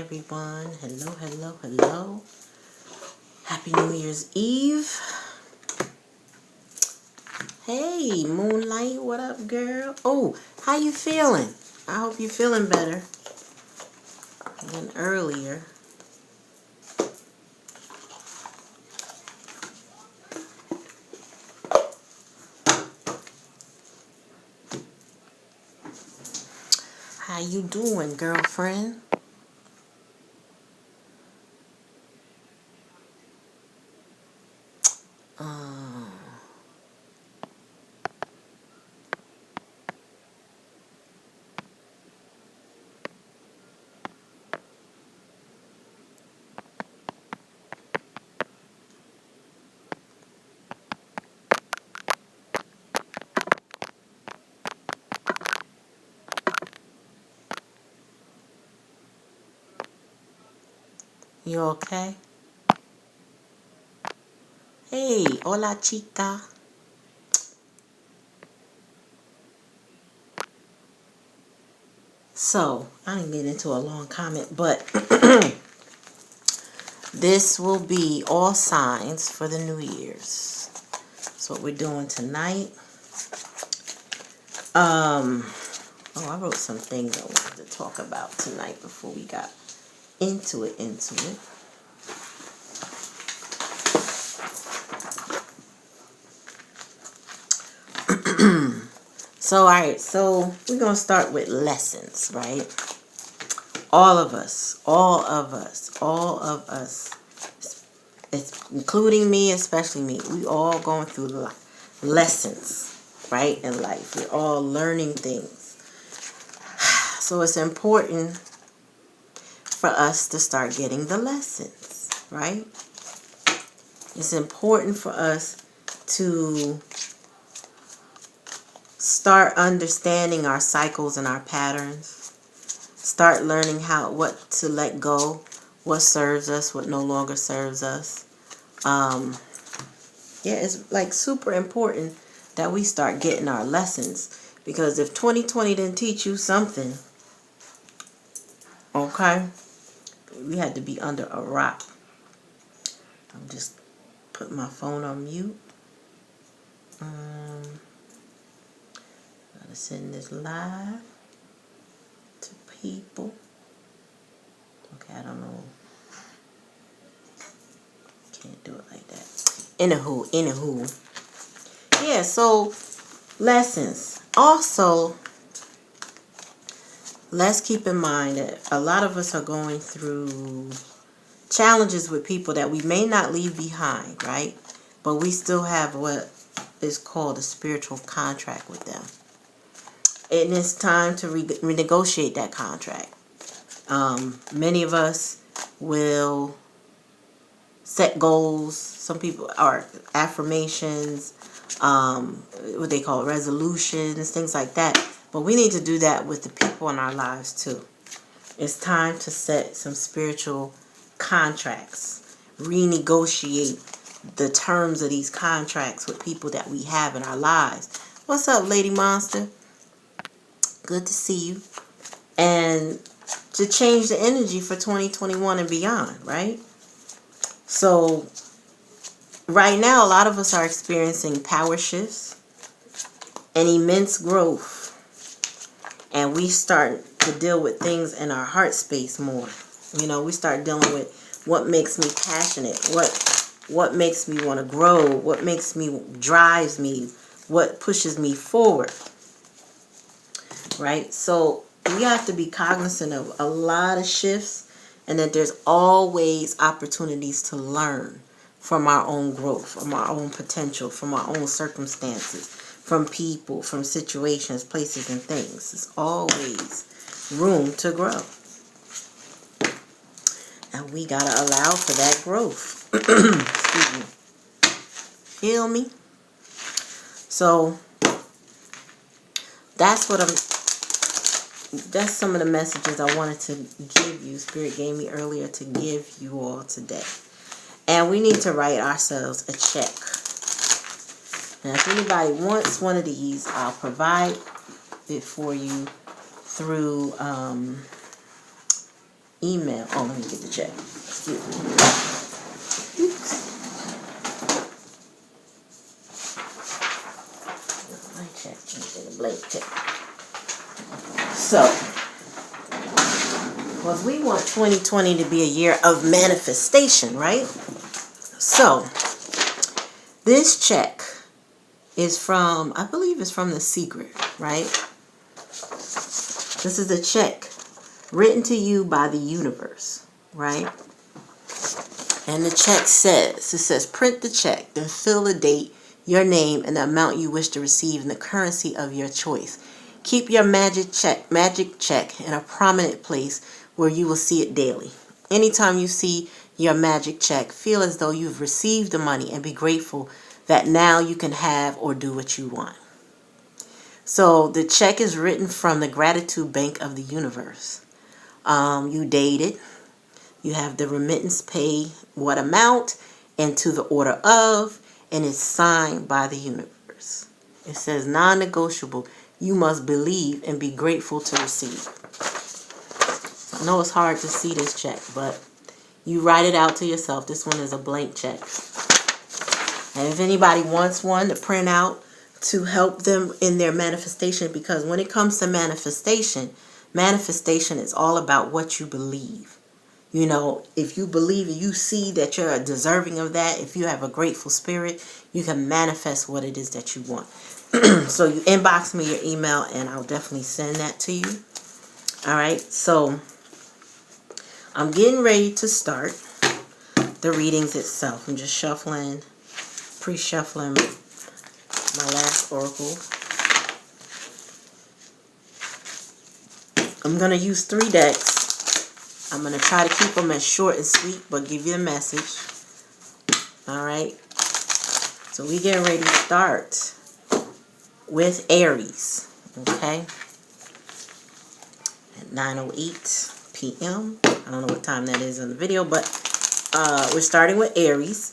everyone. Hello, hello, hello. Happy New Year's Eve. Hey, Moonlight, what up, girl? Oh, how you feeling? I hope you're feeling better than earlier. How you doing, girlfriend? You okay? Hey, hola, chica. So, I didn't get into a long comment, but this will be all signs for the New Year's. That's what we're doing tonight. Oh, I wrote some things I wanted to talk about tonight before we got into it. So, alright, so we're going to start with lessons, right? All of us, it's, including me, especially me, we all going through lessons, right, in life. We're all learning things. So it's important for us to start getting the lessons, right? It's important for us to start understanding our cycles and our patterns. Start learning what to let go, what serves us, what no longer serves us. Yeah, it's like super important that we start getting our lessons, because if 2020 didn't teach you something, okay, we had to be under a rock. I'm just putting my phone on mute. Gotta send this live to people. Okay, I don't know. Can't do it like that. Anywho. Yeah, so lessons. Also, let's keep in mind that a lot of us are going through challenges with people that we may not leave behind, right? But we still have what is called a spiritual contract with them. And it's time to renegotiate that contract. Many of us will set goals. Some people are affirmations, what they call resolutions, things like that. But we need to do that with the people in our lives too. It's time to set some spiritual contracts, renegotiate the terms of these contracts with people that we have in our lives. What's up, Lady Monster? Good to see you. And to change the energy for 2021 and beyond, right? So, right now, a lot of us are experiencing power shifts and immense growth. And we start to deal with things in our heart space more. You know, we start dealing with what makes me passionate, what makes me want to grow, what drives me, what pushes me forward. Right? So we have to be cognizant of a lot of shifts, and that there's always opportunities to learn from our own growth, from our own potential, from our own circumstances, from people, from situations, places, and things. There's always room to grow. And we got to allow for that growth. Excuse me. Feel me? So that's some of the messages I wanted to give you. Spirit gave me earlier to give you all today. And we need to write ourselves a check. Now, if anybody wants one of these, I'll provide it for you through email. Oh, let me get the check. Excuse me. Oops. My check. A blank check. So, because we want 2020 to be a year of manifestation, right? So, this check is from, I believe it's from The Secret, right? This is a check written to you by the universe, right? And the check says, print the check, then fill the date, your name, and the amount you wish to receive in the currency of your choice. Keep your magic check in a prominent place where you will see it daily. Anytime you see your magic check, feel as though you've received the money and be grateful that now you can have or do what you want. So the check is written from the gratitude bank of the universe. You date it. You have the remittance pay what amount and to the order of, and it's signed by the universe. It says non-negotiable. You must believe and be grateful to receive. I know it's hard to see this check, but you write it out to yourself. This one is a blank check. And if anybody wants one to print out to help them in their manifestation, because when it comes to manifestation is all about what you believe. You know, if you believe and you see that you're deserving of that, if you have a grateful spirit, you can manifest what it is that you want. So you inbox me your email and I'll definitely send that to you. All right, so I'm getting ready to start the readings itself. I'm just shuffling, pre-shuffling my last oracle. I'm going to use 3 decks. I'm going to try to keep them as short and sweet, but give you the message. All right. So we getting ready to start with Aries. Okay. At 9:08 p.m. I don't know what time that is in the video, but we're starting with Aries.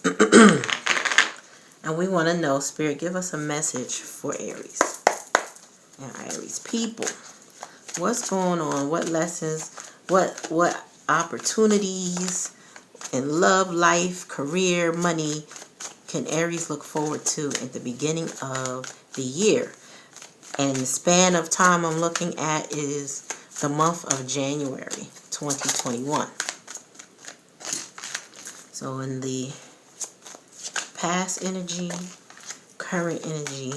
And we want to know, Spirit, give us a message for Aries. And Aries people. What's going on? What lessons? What opportunities in love, life, career, money can Aries look forward to at the beginning of the year? And the span of time I'm looking at is the month of January 2021. So in the past energy, current energy,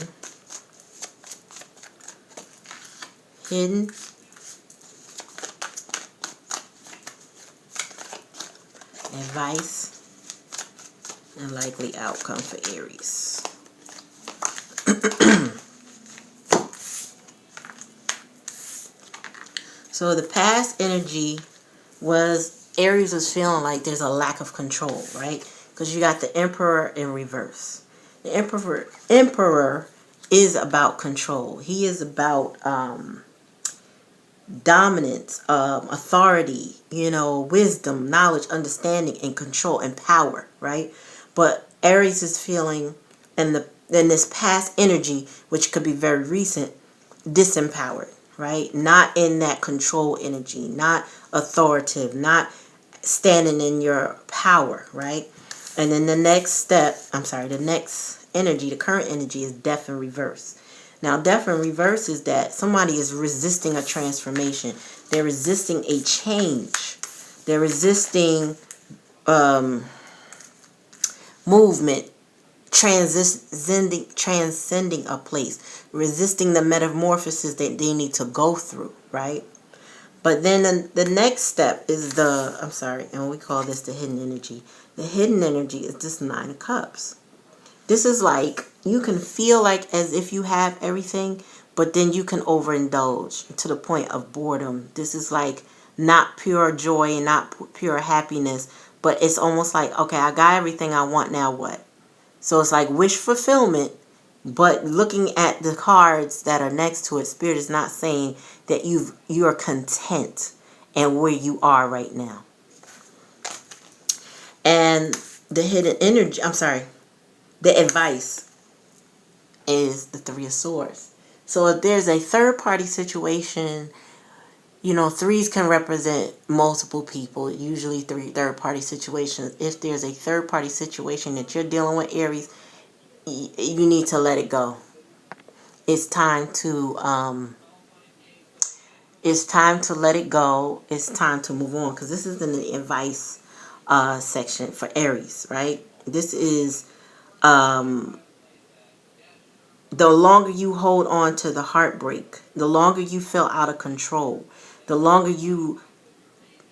hidden, advice, and likely outcome for Aries. So the past energy was Aries was feeling like there's a lack of control, right? Because you got the Emperor in reverse. The Emperor is about control. He is about dominance, authority, wisdom, knowledge, understanding, and control and power, right? But Aries is feeling in this past energy, which could be very recent, disempowered, right? Not in that control energy, not authoritative, not standing in your power, right? And then the next energy, the current energy is death in reverse. Now, death in reverse is that somebody is resisting a transformation. They're resisting a change. They're resisting movement, transcending a place, resisting the metamorphosis that they need to go through, right? But then the next step is and we call this the hidden energy. The hidden energy is this 9 of Cups. This is like, you can feel like as if you have everything, but then you can overindulge to the point of boredom. This is like not pure joy and not pure happiness, but it's almost like, okay, I got everything I want, now what? So it's like wish fulfillment, but looking at the cards that are next to it, Spirit is not saying that you're content and where you are right now. And the hidden energy, the advice is the 3 of Swords. So if there's a third party situation, You know, threes can represent multiple people, usually third-party situations. If there's a third-party situation that you're dealing with, Aries, you need to let it go. It's time to let it go. It's time to move on, because this is in the advice section for Aries, right? This is the longer you hold on to the heartbreak, the longer you feel out of control, the longer you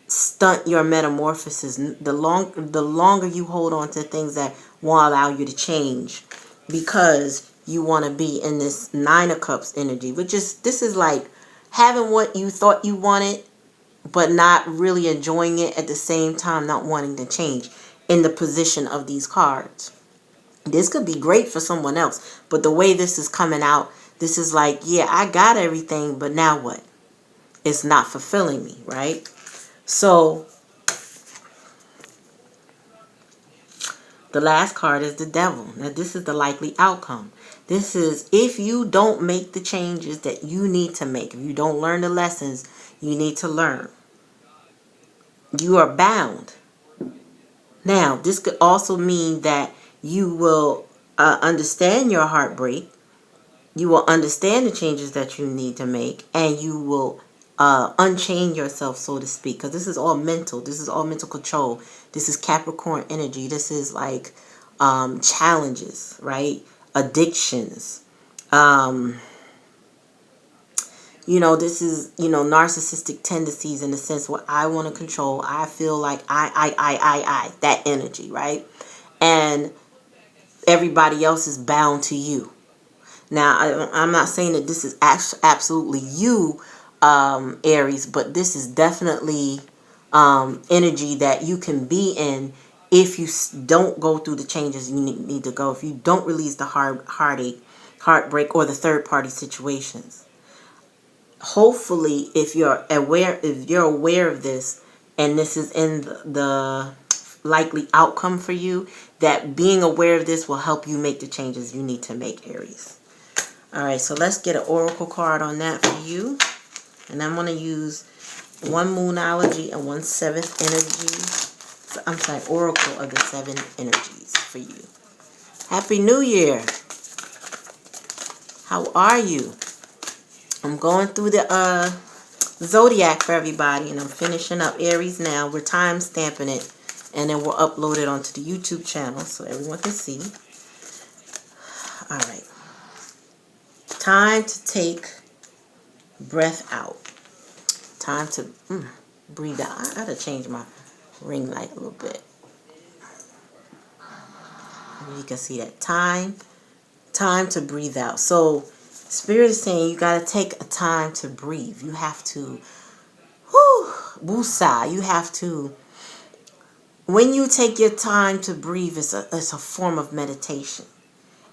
stunt your metamorphosis, the longer you hold on to things that won't allow you to change, because you want to be in this Nine of Cups energy, which is, this is like having what you thought you wanted, but not really enjoying it at the same time, not wanting to change in the position of these cards. This could be great for someone else, but the way this is coming out, this is like, yeah, I got everything, but now what? It's not fulfilling me, right? So the last card is the Devil. Now this is the likely outcome. This is if you don't make the changes that you need to make, if you don't learn the lessons you need to learn, you are bound. Now, this could also mean that you will understand your heartbreak. You will understand the changes that you need to make, and you will unchain yourself, so to speak, because this is all mental. This is all mental control. This is Capricorn energy. This is like challenges, right? Addictions. You know, this is, you know, narcissistic tendencies, in the sense where I want to control. I feel like I, that energy, right? And everybody else is bound to you. Now, I'm not saying that this is absolutely you, Aries, but this is definitely energy that you can be in if you don't go through the changes you need to go, if you don't release the heartache, heartbreak, or the third-party situations. Hopefully, if you're aware of this, and this is in the likely outcome for you, that being aware of this will help you make the changes you need to make, Aries. All right, so let's get an oracle card on that for you. And I'm going to use one Moonology and one seventh energy. So, I'm sorry, oracle of the seven energies for you. Happy New Year. How are you? I'm going through the zodiac for everybody, and I'm finishing up Aries now. We're time stamping it, and then we'll upload it onto the YouTube channel so everyone can see. All right. Time to take breath out. Time to breathe out. I gotta change my ring light a little bit. You can see that. Time to breathe out. So Spirit is saying you got to take a time to breathe. You have to, woosah. You have to, when you take your time to breathe, it's a form of meditation.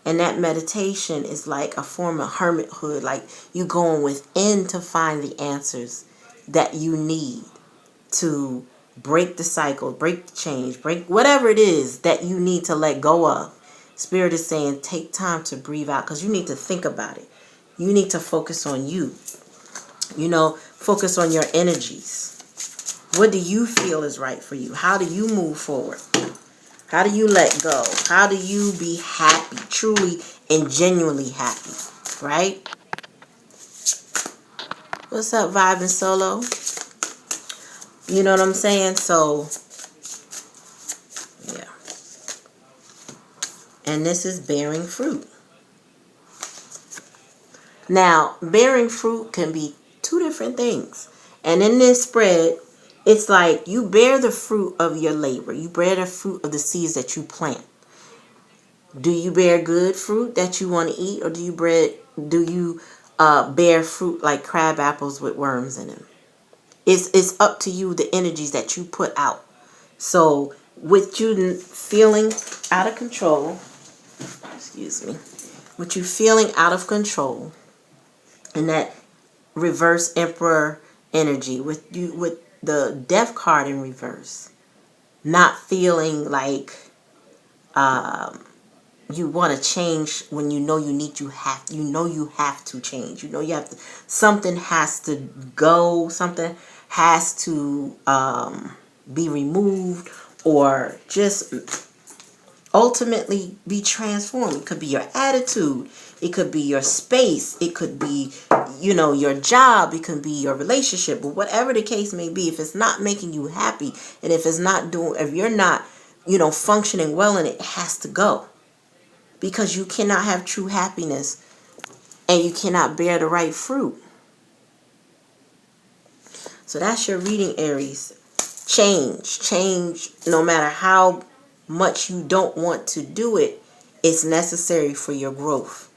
And that meditation is like a form of hermithood, like you going within to find the answers that you need to break the cycle, break the change, break whatever it is that you need to let go of. Spirit is saying take time to breathe out, because you need to think about it. You need to focus on you. You know, focus on your energies. What do you feel is right for you? How do you move forward? How do you let go? How do you be happy, truly and genuinely happy, right? What's up, Vibe and Solo? You know what I'm saying? So, yeah. And this is bearing fruit. Now, bearing fruit can be two different things. And in this spread, it's like you bear the fruit of your labor. You bear the fruit of the seeds that you plant. Do you bear good fruit that you want to eat, or do you bear fruit like crab apples with worms in them? It's up to you, the energies that you put out. So with you feeling out of control, with you feeling out of control, and that reverse Emperor energy, with the Death card in reverse, not feeling like you want to change when you know you have to change. You know you have to, something has to go, something has to be removed, or just ultimately be transformed. It could be your attitude, it could be your space, it could be, you know, your job, it could be your relationship, but whatever the case may be, if it's not making you happy, and if you're not, you know, functioning well in it, it has to go. Because you cannot have true happiness and you cannot bear the right fruit. So that's your reading, Aries. Change, no matter how much you don't want to do it, it's necessary for your growth.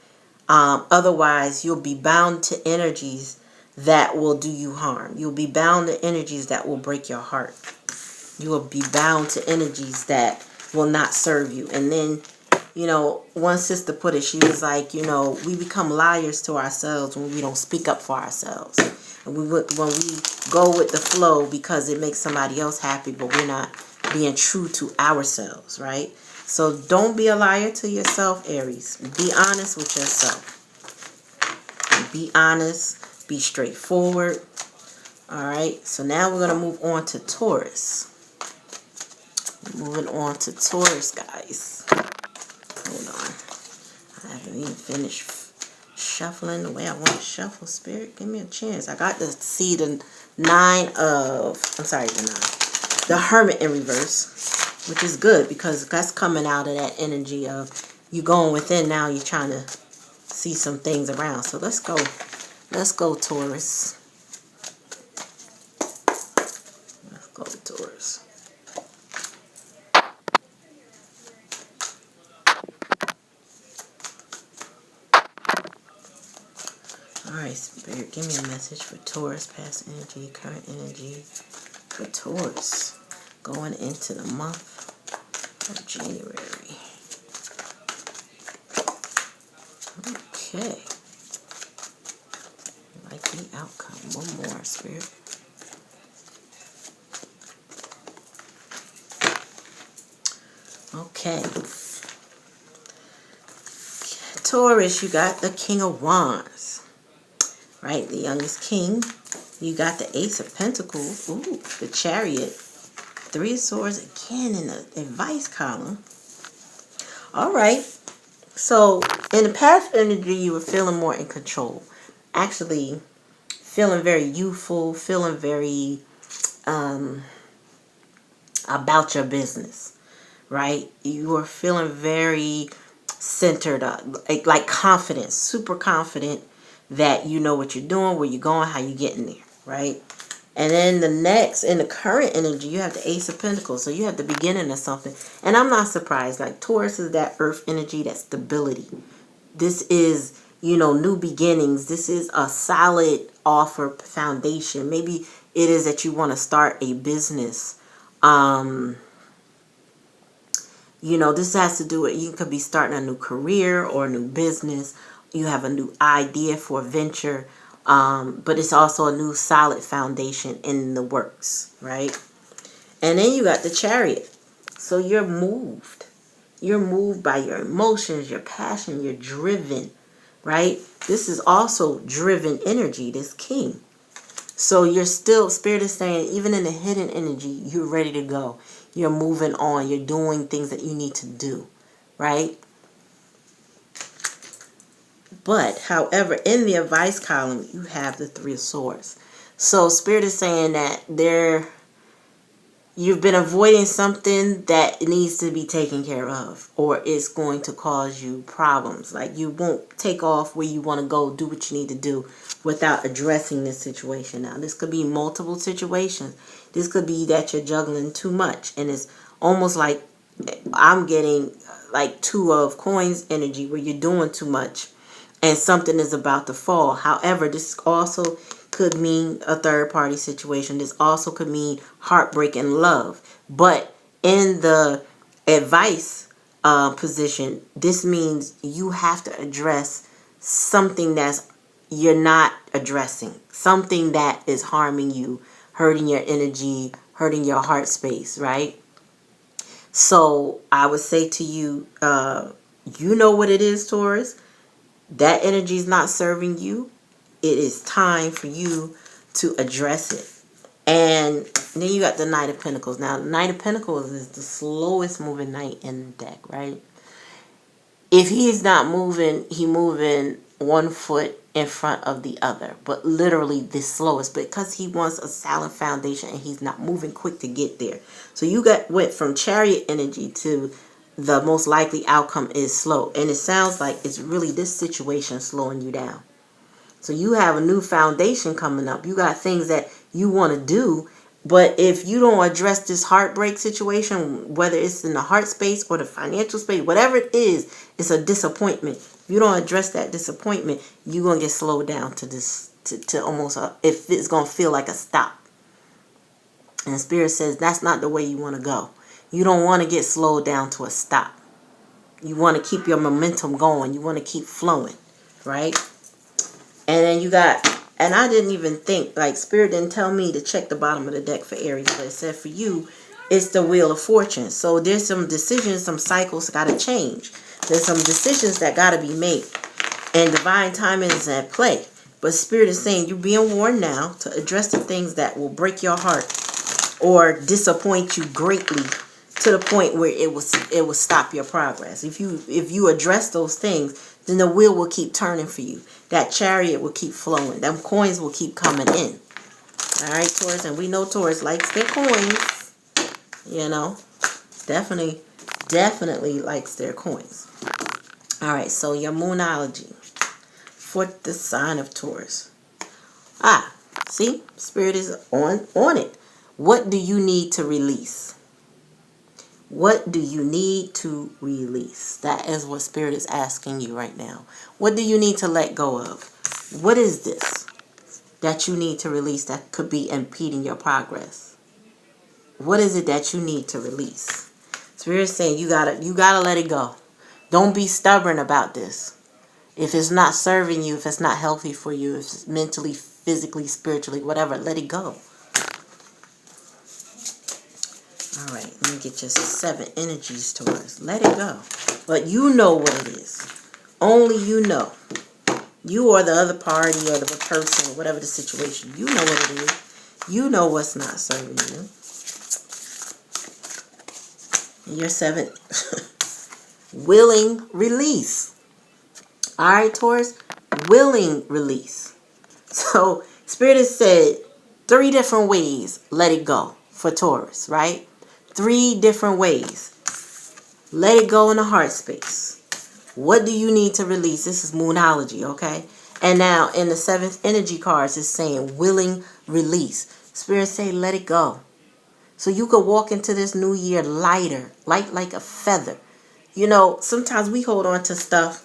Otherwise, you'll be bound to energies that will do you harm. You'll be bound to energies that will break your heart. You will be bound to energies that will not serve you. And then, you know, one sister put it, she was like, you know, we become liars to ourselves when we don't speak up for ourselves. And when we go with the flow because it makes somebody else happy, but we're not being true to ourselves, right? So don't be a liar to yourself, Aries. Be honest with yourself. Be honest. Be straightforward. All right. So now we're going to move on to Taurus. Moving on to Taurus, guys. Hold on. I haven't even finished shuffling the way I want to shuffle. Spirit, give me a chance. I got to see the the Hermit in reverse, which is good because that's coming out of that energy of you going within now. You're trying to see some things around. So let's go. Let's go, Taurus. Let's go, Taurus. Alright, Spirit, give me a message for Taurus, past energy, current energy for Taurus, going into the month of January. Okay. Likely outcome. One more, Spirit. Okay. Taurus, you got the King of Wands. Right, the youngest king. You got the Ace of Pentacles. Ooh, the Chariot. Three of Swords again in the advice column. All right. So in the past energy, you were feeling more in control. Actually, feeling very youthful. Feeling very about your business. Right. You were feeling very centered, like confident, super confident. That you know what you're doing, where you're going, how you're getting there, right? And then the next, in the current energy, you have the Ace of Pentacles. So you have the beginning of something. And I'm not surprised. Like Taurus is that earth energy, that stability. This is, you know, new beginnings. This is a solid offer foundation. Maybe it is that you want to start a business. You know, this has to do with, you could be starting a new career or a new business. You have a new idea for a venture, but it's also a new solid foundation in the works, right? And then you got the Chariot. So you're moved. You're moved by your emotions, your passion, you're driven, right? This is also driven energy, this king. So you're still, Spirit is saying, even in the hidden energy, you're ready to go. You're moving on. You're doing things that you need to do, right? But, however, in the advice column, you have the Three of Swords. So, Spirit is saying that you've been avoiding something that needs to be taken care of, or it's going to cause you problems. Like, you won't take off where you want to go, do what you need to do without addressing this situation. Now, this could be multiple situations. This could be that you're juggling too much, and it's almost like I'm getting like Two of Coins energy where you're doing too much. And something is about to fall. However, this also could mean a third party situation. This also could mean heartbreak and love. But in the advice position, this means you have to address something that's you're not addressing. Something that is harming you, hurting your energy, hurting your heart space, right? So I would say to you, You know what it is, Taurus. That energy is not serving you. It is time for you to address it. And then you got the Knight of Pentacles. Now, the Knight of Pentacles is the slowest moving knight in the deck, right? If he's not moving, he moving one foot in front of the other, but literally the slowest, because he wants a solid foundation and he's not moving quick to get there. So you went from Chariot energy to the most likely outcome is slow, and it sounds like it's really this situation slowing you down. So you have a new foundation coming up. You got things that you want to do, but if you don't address this heartbreak situation, whether it's in the heart space or the financial space, whatever it is, it's a disappointment. If you don't address that disappointment, you're going to get slowed down to this, to almost, if it's going to feel like a stop. And Spirit says that's not the way you want to go. You don't want to get slowed down to a stop. You want to keep your momentum going. You want to keep flowing, right? And then you got, and I didn't even think, like, Spirit didn't tell me to check the bottom of the deck for Aries, but it said for you, it's the Wheel of Fortune. So there's some decisions, some cycles got to change. There's some decisions that got to be made. And divine timing is at play. But Spirit is saying you're being warned now to address the things that will break your heart or disappoint you greatly to the point where it will stop your progress. If you address those things, then the wheel will keep turning for you. That chariot will keep flowing. Them coins will keep coming in. All right, Taurus, and we know Taurus likes their coins. You know, definitely likes their coins. All right, so your moonology for the sign of Taurus. See, Spirit is on it. What do you need to release? What do you need to release? That is what Spirit is asking you right now. What do you need to let go of? What is this that you need to release that could be impeding your progress? What is it that you need to release? Spirit is saying you gotta let it go. Don't be stubborn about this. If it's not serving you, if it's not healthy for you, if it's mentally, physically, spiritually, whatever, let it go. All right, let me get your 7 energies, Taurus. Let it go. But you know what it is. Only you know. You or the other party or the person, whatever the situation, you know what it is. You know what's not serving you. And your 7, willing release. All right, Taurus, willing release. So, Spirit has said 3 different ways, let it go for Taurus, right? 3 different ways. Let it go in the heart space. What do you need to release? This is moonology, okay? And now in the 7th energy cards, it's saying willing release. Spirit say let it go. So you could walk into this new year lighter, light like a feather. You know, sometimes we hold on to stuff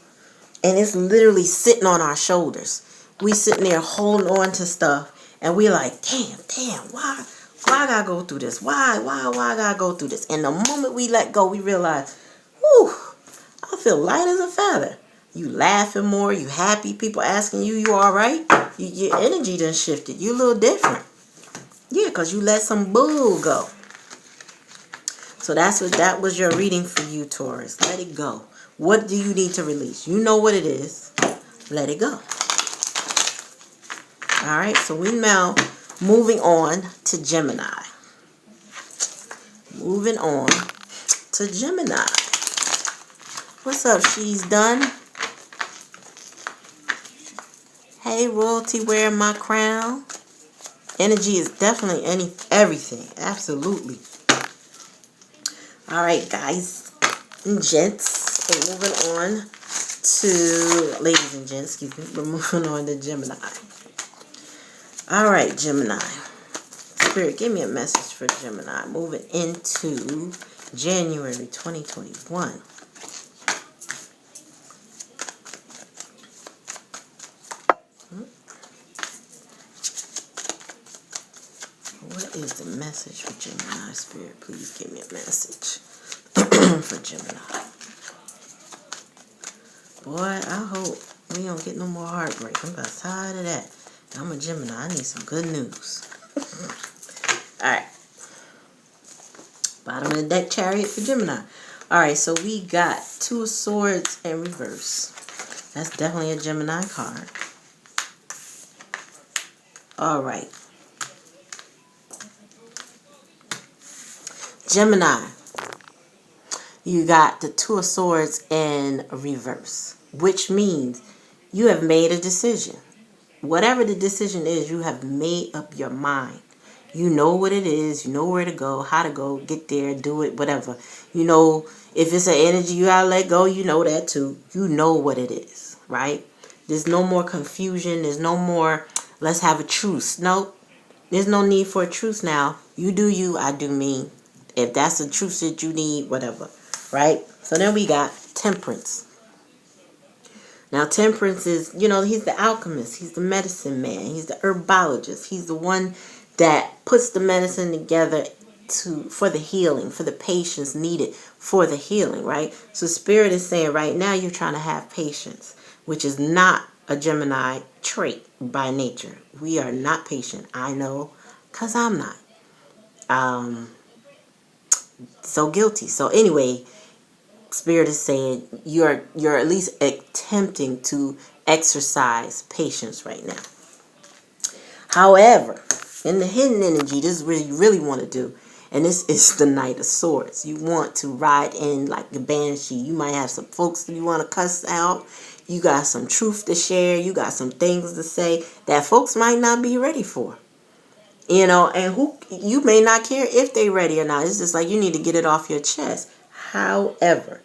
and it's literally sitting on our shoulders. We sitting there holding on to stuff and we like, damn, why I gotta go through this? Why I gotta go through this? And the moment we let go, we realize, whew, I feel light as a feather. You laughing more, you happy, people asking you all right? Your energy done shifted. You a little different. Yeah, because you let some bull go. So that was your reading for you, Taurus. Let it go. What do you need to release? You know what it is. Let it go. All right, so we now moving on to Gemini. Moving on to Gemini. What's up? She's done. Hey, royalty, wearing my crown. Energy is definitely everything. Absolutely. All right, guys and gents. We're moving on to, ladies and gents, excuse me. We're moving on to Gemini. All right, Gemini. Spirit, give me a message for Gemini. Moving into January 2021. What is the message for Gemini, Spirit? Please give me a message for Gemini. Boy, I hope we don't get no more heartbreak. I'm about tired of that. I'm a Gemini. I need some good news. Alright. Bottom of the deck, Chariot for Gemini. Alright, so we got Two of Swords in reverse. That's definitely a Gemini card. Alright. Gemini. You got the Two of Swords in reverse. Which means you have made a decision. Whatever the decision is, you have made up your mind. You know what it is. You know where to go, how to go, get there, do it, whatever. You know, if it's an energy you gotta let go, you know that too. You know what it is, right? There's no more confusion. There's no more, let's have a truce. Nope. There's no need for a truce now. You do you, I do me. If that's the truce that you need, whatever, right? So then we got Temperance. Now, Temperance is, you know, he's the alchemist. He's the medicine man. He's the herbologist. He's the one that puts the medicine together for the healing, for the patience needed for the healing, right? So Spirit is saying right now you're trying to have patience, which is not a Gemini trait by nature. We are not patient. I know, because I'm not. So guilty. So anyway, Spirit is saying you're at least attempting to exercise patience right now. However, in the hidden energy, this is what you really want to do. And this is the Knight of Swords. You want to ride in like the banshee. You might have some folks that you want to cuss out. You got some truth to share. You got some things to say that folks might not be ready for. You know, and you may not care if they're ready or not. It's just like you need to get it off your chest. However,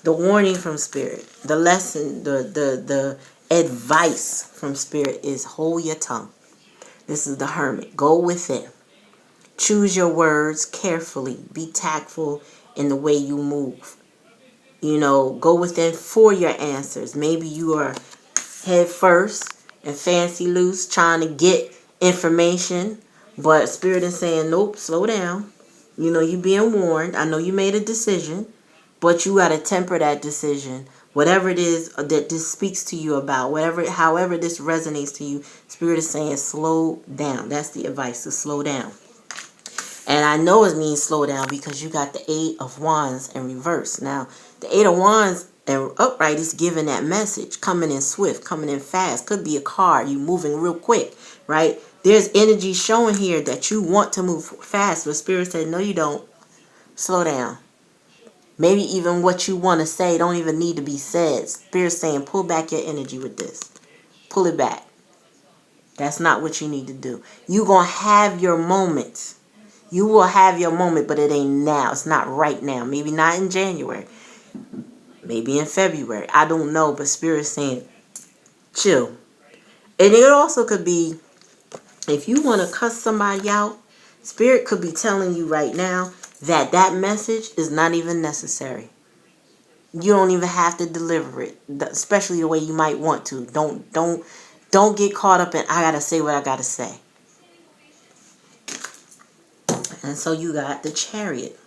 the warning from Spirit, the lesson, the advice from Spirit is hold your tongue. This is the Hermit. Go within. Choose your words carefully. Be tactful in the way you move. You know, go within for your answers. Maybe you are head first and fancy loose trying to get information, but Spirit is saying, nope, slow down. You know, you're being warned. I know you made a decision, but you got to temper that decision. Whatever it is that this speaks to you about, however this resonates to you, Spirit is saying slow down. That's the advice, to slow down. And I know it means slow down because you got the Eight of Wands in reverse. Now, the Eight of Wands and upright is giving that message, coming in swift, coming in fast. Could be a car, you moving real quick, right? There's energy showing here that you want to move fast, but Spirit said, no, you don't. Slow down. Maybe even what you want to say don't even need to be said. Spirit's saying, pull back your energy with this. Pull it back. That's not what you need to do. You're going to have your moments. You will have your moment, but it ain't now. It's not right now. Maybe not in January. Maybe in February. I don't know, but Spirit's saying, chill. And it also could be, if you want to cuss somebody out, Spirit could be telling you right now that message is not even necessary. You don't even have to deliver it, especially the way you might want to. Don't get caught up in, I got to say what I got to say. And so you got the Chariot.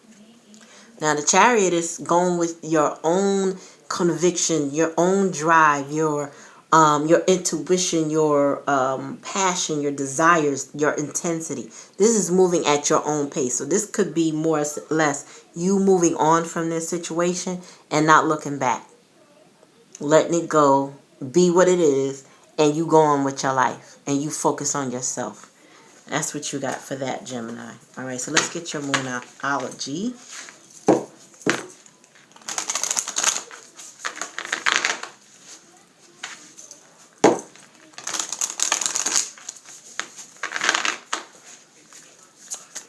Now the Chariot is going with your own conviction, your own drive, your intuition, your passion, your desires, your intensity. This is moving at your own pace. So this could be more or less you moving on from this situation and not looking back. Letting it go, be what it is, and you go on with your life. And you focus on yourself. That's what you got for that, Gemini. All right, so let's get your Moonology.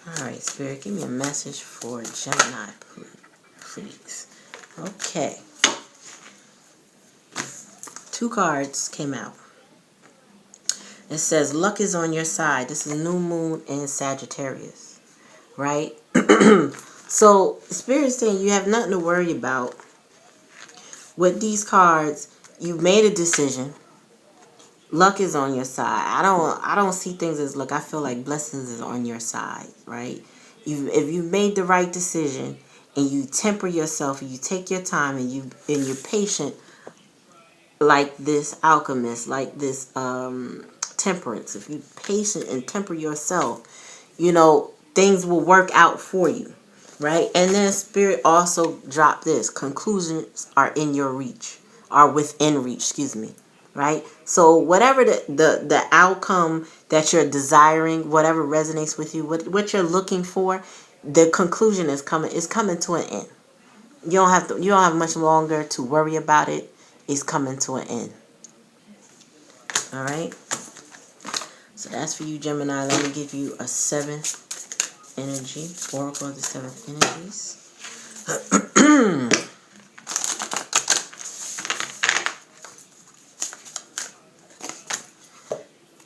All right, Spirit, give me a message for Gemini, please. Okay. 2 cards came out. It says, luck is on your side. This is new moon in Sagittarius, right? So, Spirit is saying you have nothing to worry about. With these cards, you've made a decision. Luck is on your side. I don't see things as luck. I feel like blessings is on your side, right? If you made the right decision and you temper yourself and you take your time and you're patient, like this alchemist, like this temperance. If you're patient and temper yourself, you know, things will work out for you. right? And then Spirit also dropped this. Conclusions are in your reach. Are within reach, excuse me. Right? So whatever the outcome that you're desiring, whatever resonates with you, what you're looking for, the conclusion is coming to an end. You don't have much longer to worry about it. It's coming to an end. All right? So that's for you, Gemini. Let me give you a 7th energy, Oracle of the 7th energies.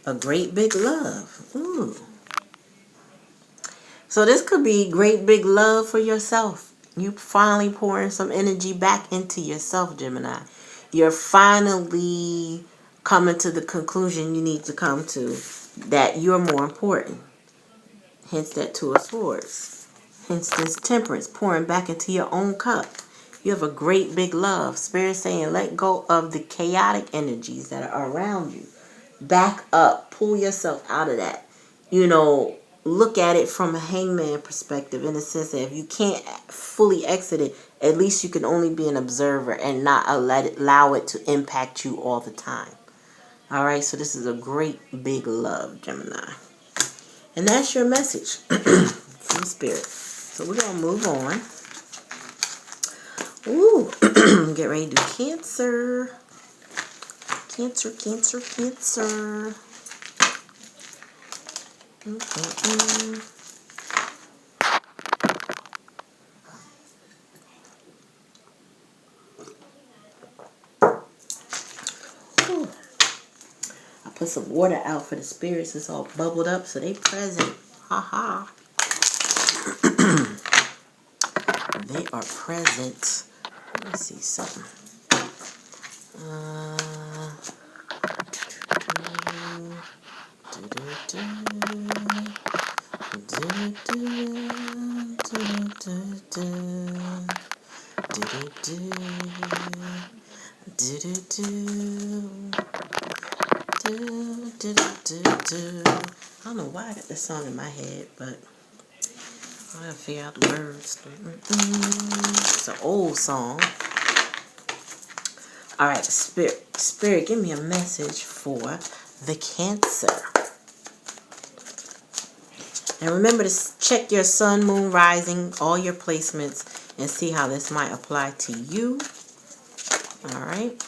A great big love. Ooh. So this could be great big love for yourself. You finally pouring some energy back into yourself, Gemini. You're finally coming to the conclusion you need to come to, that you're more important. Hence that Two of Swords. Hence this Temperance, pouring back into your own cup. You have a great big love. Spirit saying let go of the chaotic energies that are around you. Back up. Pull yourself out of that. Look at it from a hangman perspective, in the sense that if you can't fully exit it, at least you can only be an observer and not allow it to impact you all the time. All right, so this is a great big love, Gemini. And that's your message from Spirit. So we're going to move on. Ooh, get ready to do Cancer. Cancer, Cancer, Cancer. I put some water out for the spirits. It's all bubbled up, so they present. Ha They are present. Let me see something. I don't know why I got this song in my head, but I gotta figure out the words. It's an old song. Alright, Spirit, give me a message for the Cancer. And remember to check your sun, moon, rising, all your placements, and see how this might apply to you. Alright.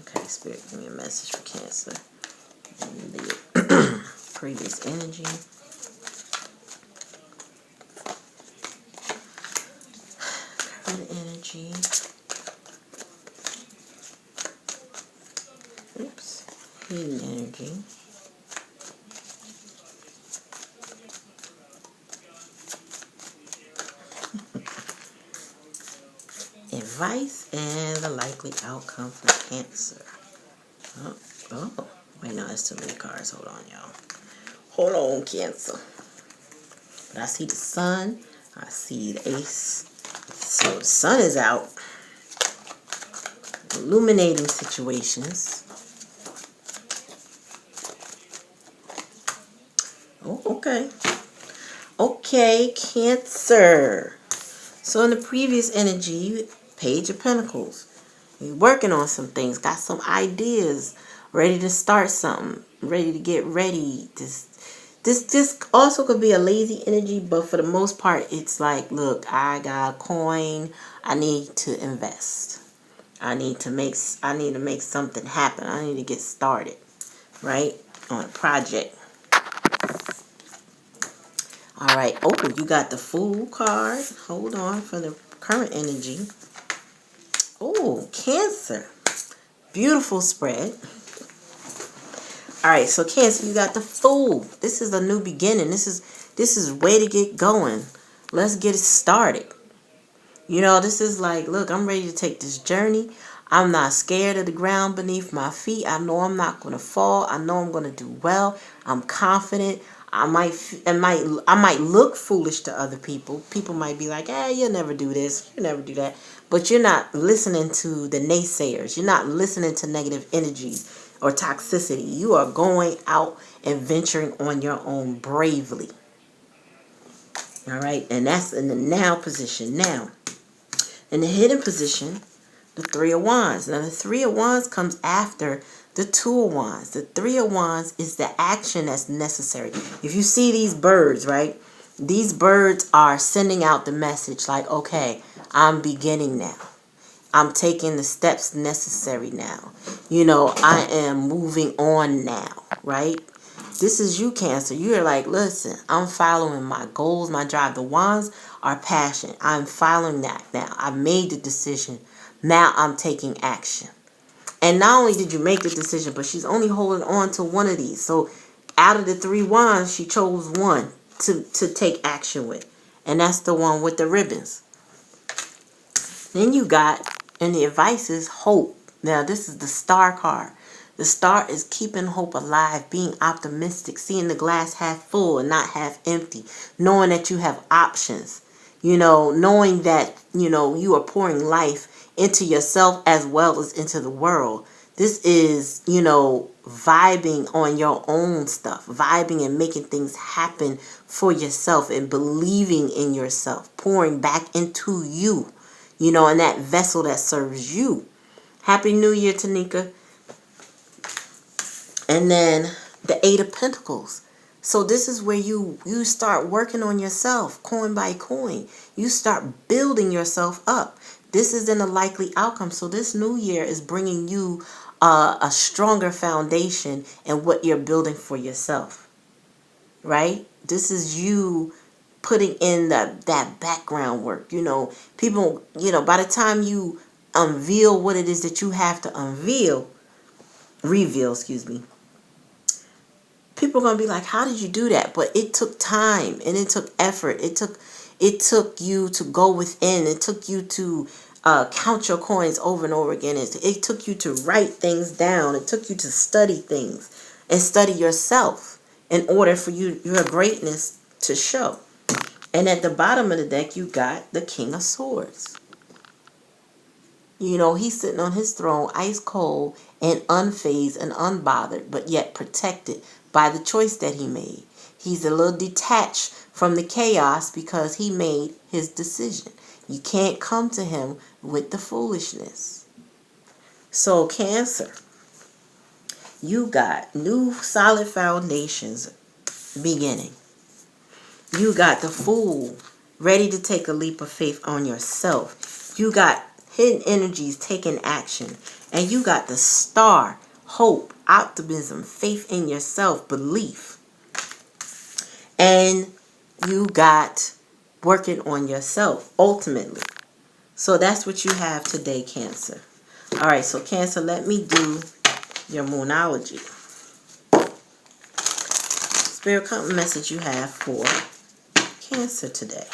Okay, Spirit, give me a message for Cancer. And the previous energy. Current energy. Oops. Hidden energy. Advice and the likely outcome for Cancer. Oh. Wait, no, that's too many cards. Hold on, y'all. Hold on, Cancer. But I see the sun. I see the Ace. So the sun is out. Illuminating situations. Oh, okay. Okay, Cancer. So in the previous energy, Page of Pentacles. You're working on some things. Got some ideas. Ready to start something. Ready to get ready. This also could be a lazy energy, but for the most part, it's like, look, I got a coin. I need to invest. I need to make something happen. I need to get started, right, on a project. All right. Oh, you got the Fool card. Hold on for the current energy. Oh, Cancer. Beautiful spread. All right, so Cancer, you got the Fool. This is a new beginning. This is way to get going. Let's get it started. This is like, look, I'm ready to take this journey. I'm not scared of the ground beneath my feet. I know I'm not going to fall. I know I'm going to do well. I'm confident. I might look foolish to other people. People might be like, you'll never do this. You'll never do that. But you're not listening to the naysayers. You're not listening to negative energies or toxicity. You are going out and venturing on your own bravely. All right, and that's in the now position. Now, in the hidden position, the Three of Wands. Now, the Three of Wands comes after the Two of Wands. The Three of Wands is the action that's necessary. If you see these birds, right? These birds are sending out the message like, okay, I'm beginning now. I'm taking the steps necessary now. You know, I am moving on now, right? This is you, Cancer. You're like, listen, I'm following my goals, my drive. The wands are passion. I'm following that now. I made the decision. Now I'm taking action. And not only did you make the decision, but she's only holding on to one of these. So out of the three wands, she chose one to take action with. And that's the one with the ribbons. Then you got, and the advice is hope. Now this is the star card. The star is keeping hope alive, being optimistic, seeing the glass half full and not half empty, knowing that you have options, you know, knowing that, you know, you are pouring life into yourself as well as into the world. This is, you know, vibing on your own stuff, vibing and making things happen for yourself and believing in yourself, pouring back into you, you know, and that vessel that serves you. Happy New Year, Tanika. And then the Eight of Pentacles. So this is where you start working on yourself, coin by coin. You start building yourself up. This is in a likely outcome. So this new year is bringing you a stronger foundation in what you're building for yourself, right? This is you putting in that background work. You know, people, you know, by the time you unveil what it is that you have to reveal, excuse me, people are going to be like, how did you do that? But it took time and it took effort. It took you to go within. It took you to count your coins over and over again. It took you to write things down. It took you to study things and study yourself in order for your greatness to show. And at the bottom of the deck, you got the King of Swords. You know, he's sitting on his throne, ice cold and unfazed and unbothered, but yet protected by the choice that he made. He's a little detached from the chaos because he made his decision. You can't come to him with the foolishness. So, Cancer, you got new solid foundations beginning. You got the Fool ready to take a leap of faith on yourself. You got hidden energies taking action. And you got the Star, hope, optimism, faith in yourself, belief. And you got working on yourself, ultimately. So that's what you have today, Cancer. All right, so Cancer, let me do your Moonology. Spirit, what message you have for Cancer today?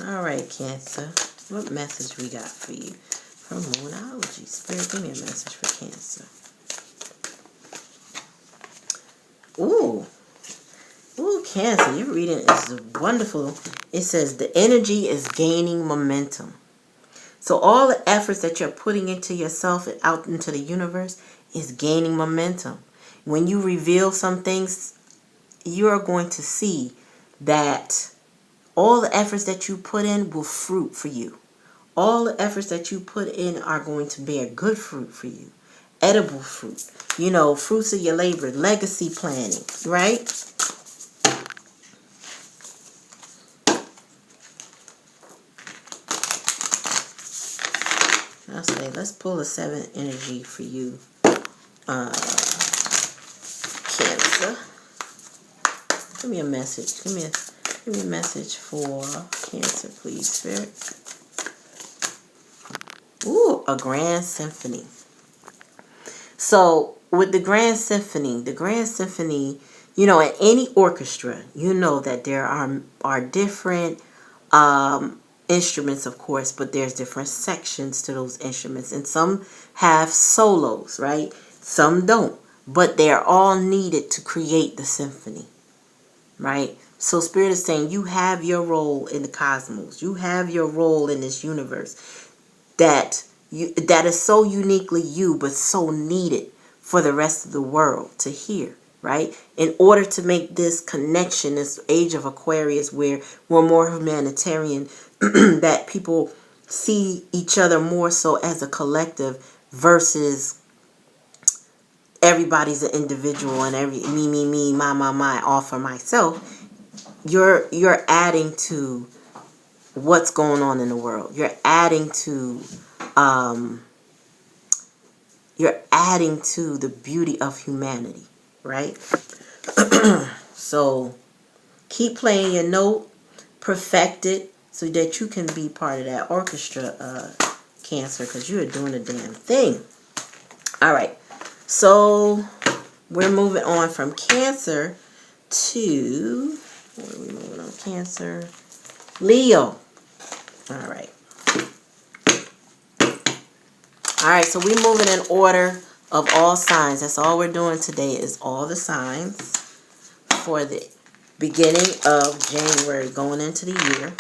All right, Cancer. What message we got for you from Moonology? Spirit, give me a message for Cancer. Ooh. Ooh, Cancer, your reading is wonderful. It says the energy is gaining momentum. So all the efforts that you're putting into yourself and out into the universe is gaining momentum. When you reveal some things, you're going to see that all the efforts that you put in will fruit for you. All the efforts that you put in are going to bear good fruit for you. Edible fruit. You know, fruits of your labor. Legacy planning. Right? I'll say, let's pull a 7 energy for you. Cancer. Give me a message. Give me a message for Cancer, please, Spirit. Ooh, a Grand Symphony. So, with the Grand Symphony, you know, in any orchestra, you know that there are different instruments, of course, but there's different sections to those instruments. And some have solos, right? Some don't. But they're all needed to create the symphony, right? So Spirit is saying you have your role in the cosmos. You have your role in this universe. that is so uniquely you, but so needed for the rest of the world to hear, right? In order to make this connection, this age of Aquarius, where we're more humanitarian, that people see each other more so as a collective versus everybody's an individual and every me, my, all for myself. You're adding to what's going on in the world. You're adding to the beauty of humanity, right? So keep playing your note, perfect it so that you can be part of that orchestra, Cancer, because you are doing a damn thing. All right, so we're moving on from Cancer to, where are we moving on? Cancer, Leo. All right. All right, so we're moving in order of all signs. That's all we're doing today is all the signs for the beginning of January going into the year.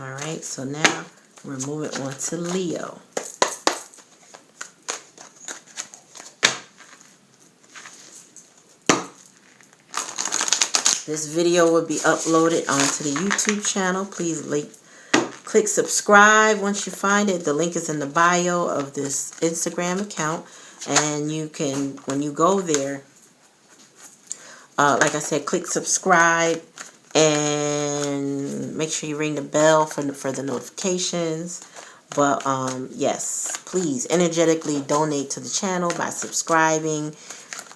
All right, so now we're moving on to Leo. This video will be uploaded onto the YouTube channel. Please click subscribe once you find it. The link is in the bio of this Instagram account. And you can, when you go there, like I said, click subscribe and make sure you ring the bell for the notifications. But yes, please energetically donate to the channel by subscribing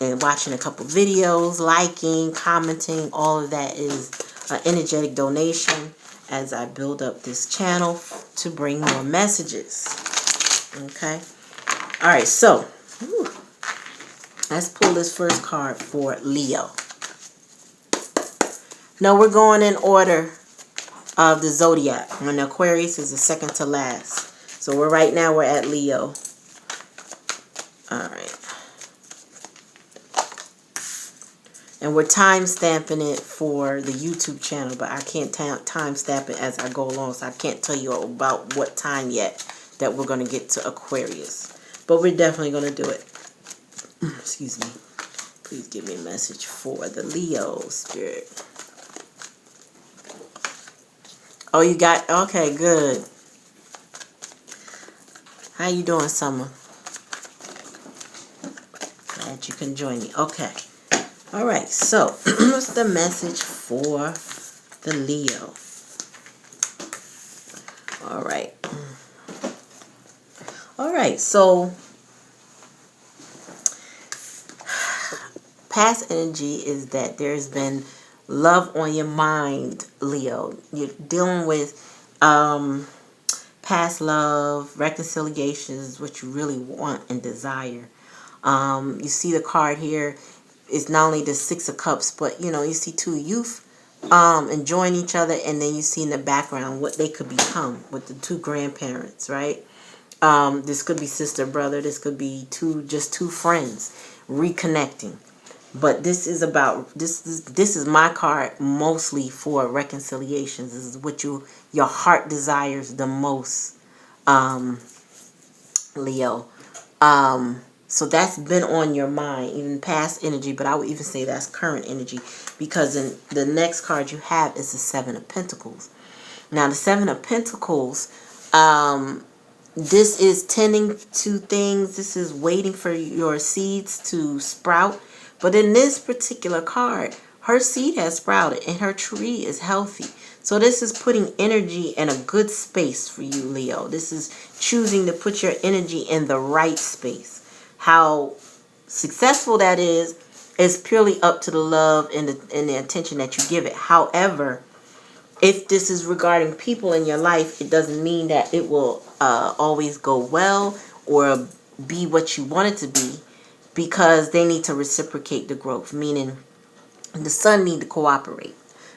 and watching a couple videos, liking, commenting. All of that is an energetic donation as I build up this channel to bring more messages. Okay. All right. So let's pull this first card for Leo. Now we're going in order of the zodiac. When Aquarius is the second to last. So right now we're at Leo. All right. And we're time stamping it for the YouTube channel, but I can't time stamp it as I go along, so I can't tell you about what time yet that we're going to get to Aquarius. But we're definitely going to do it. Excuse me. Please give me a message for the Leo spirit. Oh, you got, okay, good. How you doing, Summer? Glad you can join me. Okay. All right, so what's the message for the Leo? All right. All right, so past energy is that there's been love on your mind, Leo. You're dealing with past love, reconciliations, what you really want and desire. You see the card here. It's not only the Six of Cups, but, you know, you see two youth enjoying each other, and then you see in the background what they could become with the two grandparents, right? This could be sister, brother. This could be just two friends reconnecting. But this is about, this is my card mostly for reconciliations. This is what your heart desires the most, Leo. So that's been on your mind, even past energy, but I would even say that's current energy, because in the next card you have is the Seven of Pentacles. Now the Seven of Pentacles, this is tending to things. This is waiting for your seeds to sprout. But in this particular card, her seed has sprouted and her tree is healthy. So this is putting energy in a good space for you, Leo. This is choosing to put your energy in the right space. How successful that is purely up to the love and the attention that you give it. However, if this is regarding people in your life, it doesn't mean that it will always go well or be what you want it to be, because they need to reciprocate the growth, meaning the sun need to cooperate,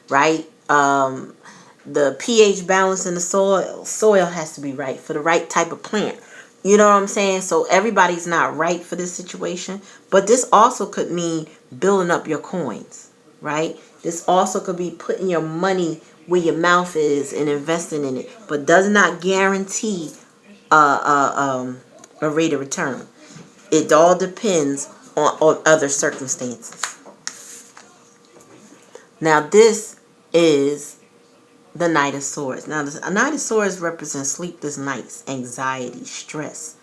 right? The pH balance in the soil has to be right for the right type of plant. You know what I'm saying? So everybody's not right for this situation. But this also could mean building up your coins, right? This also could be putting your money where your mouth is and investing in it, but does not guarantee a rate of return. It all depends on other circumstances. Now this is the Knight of Swords. Now the Knight of Swords represents sleepless nights, anxiety, stress,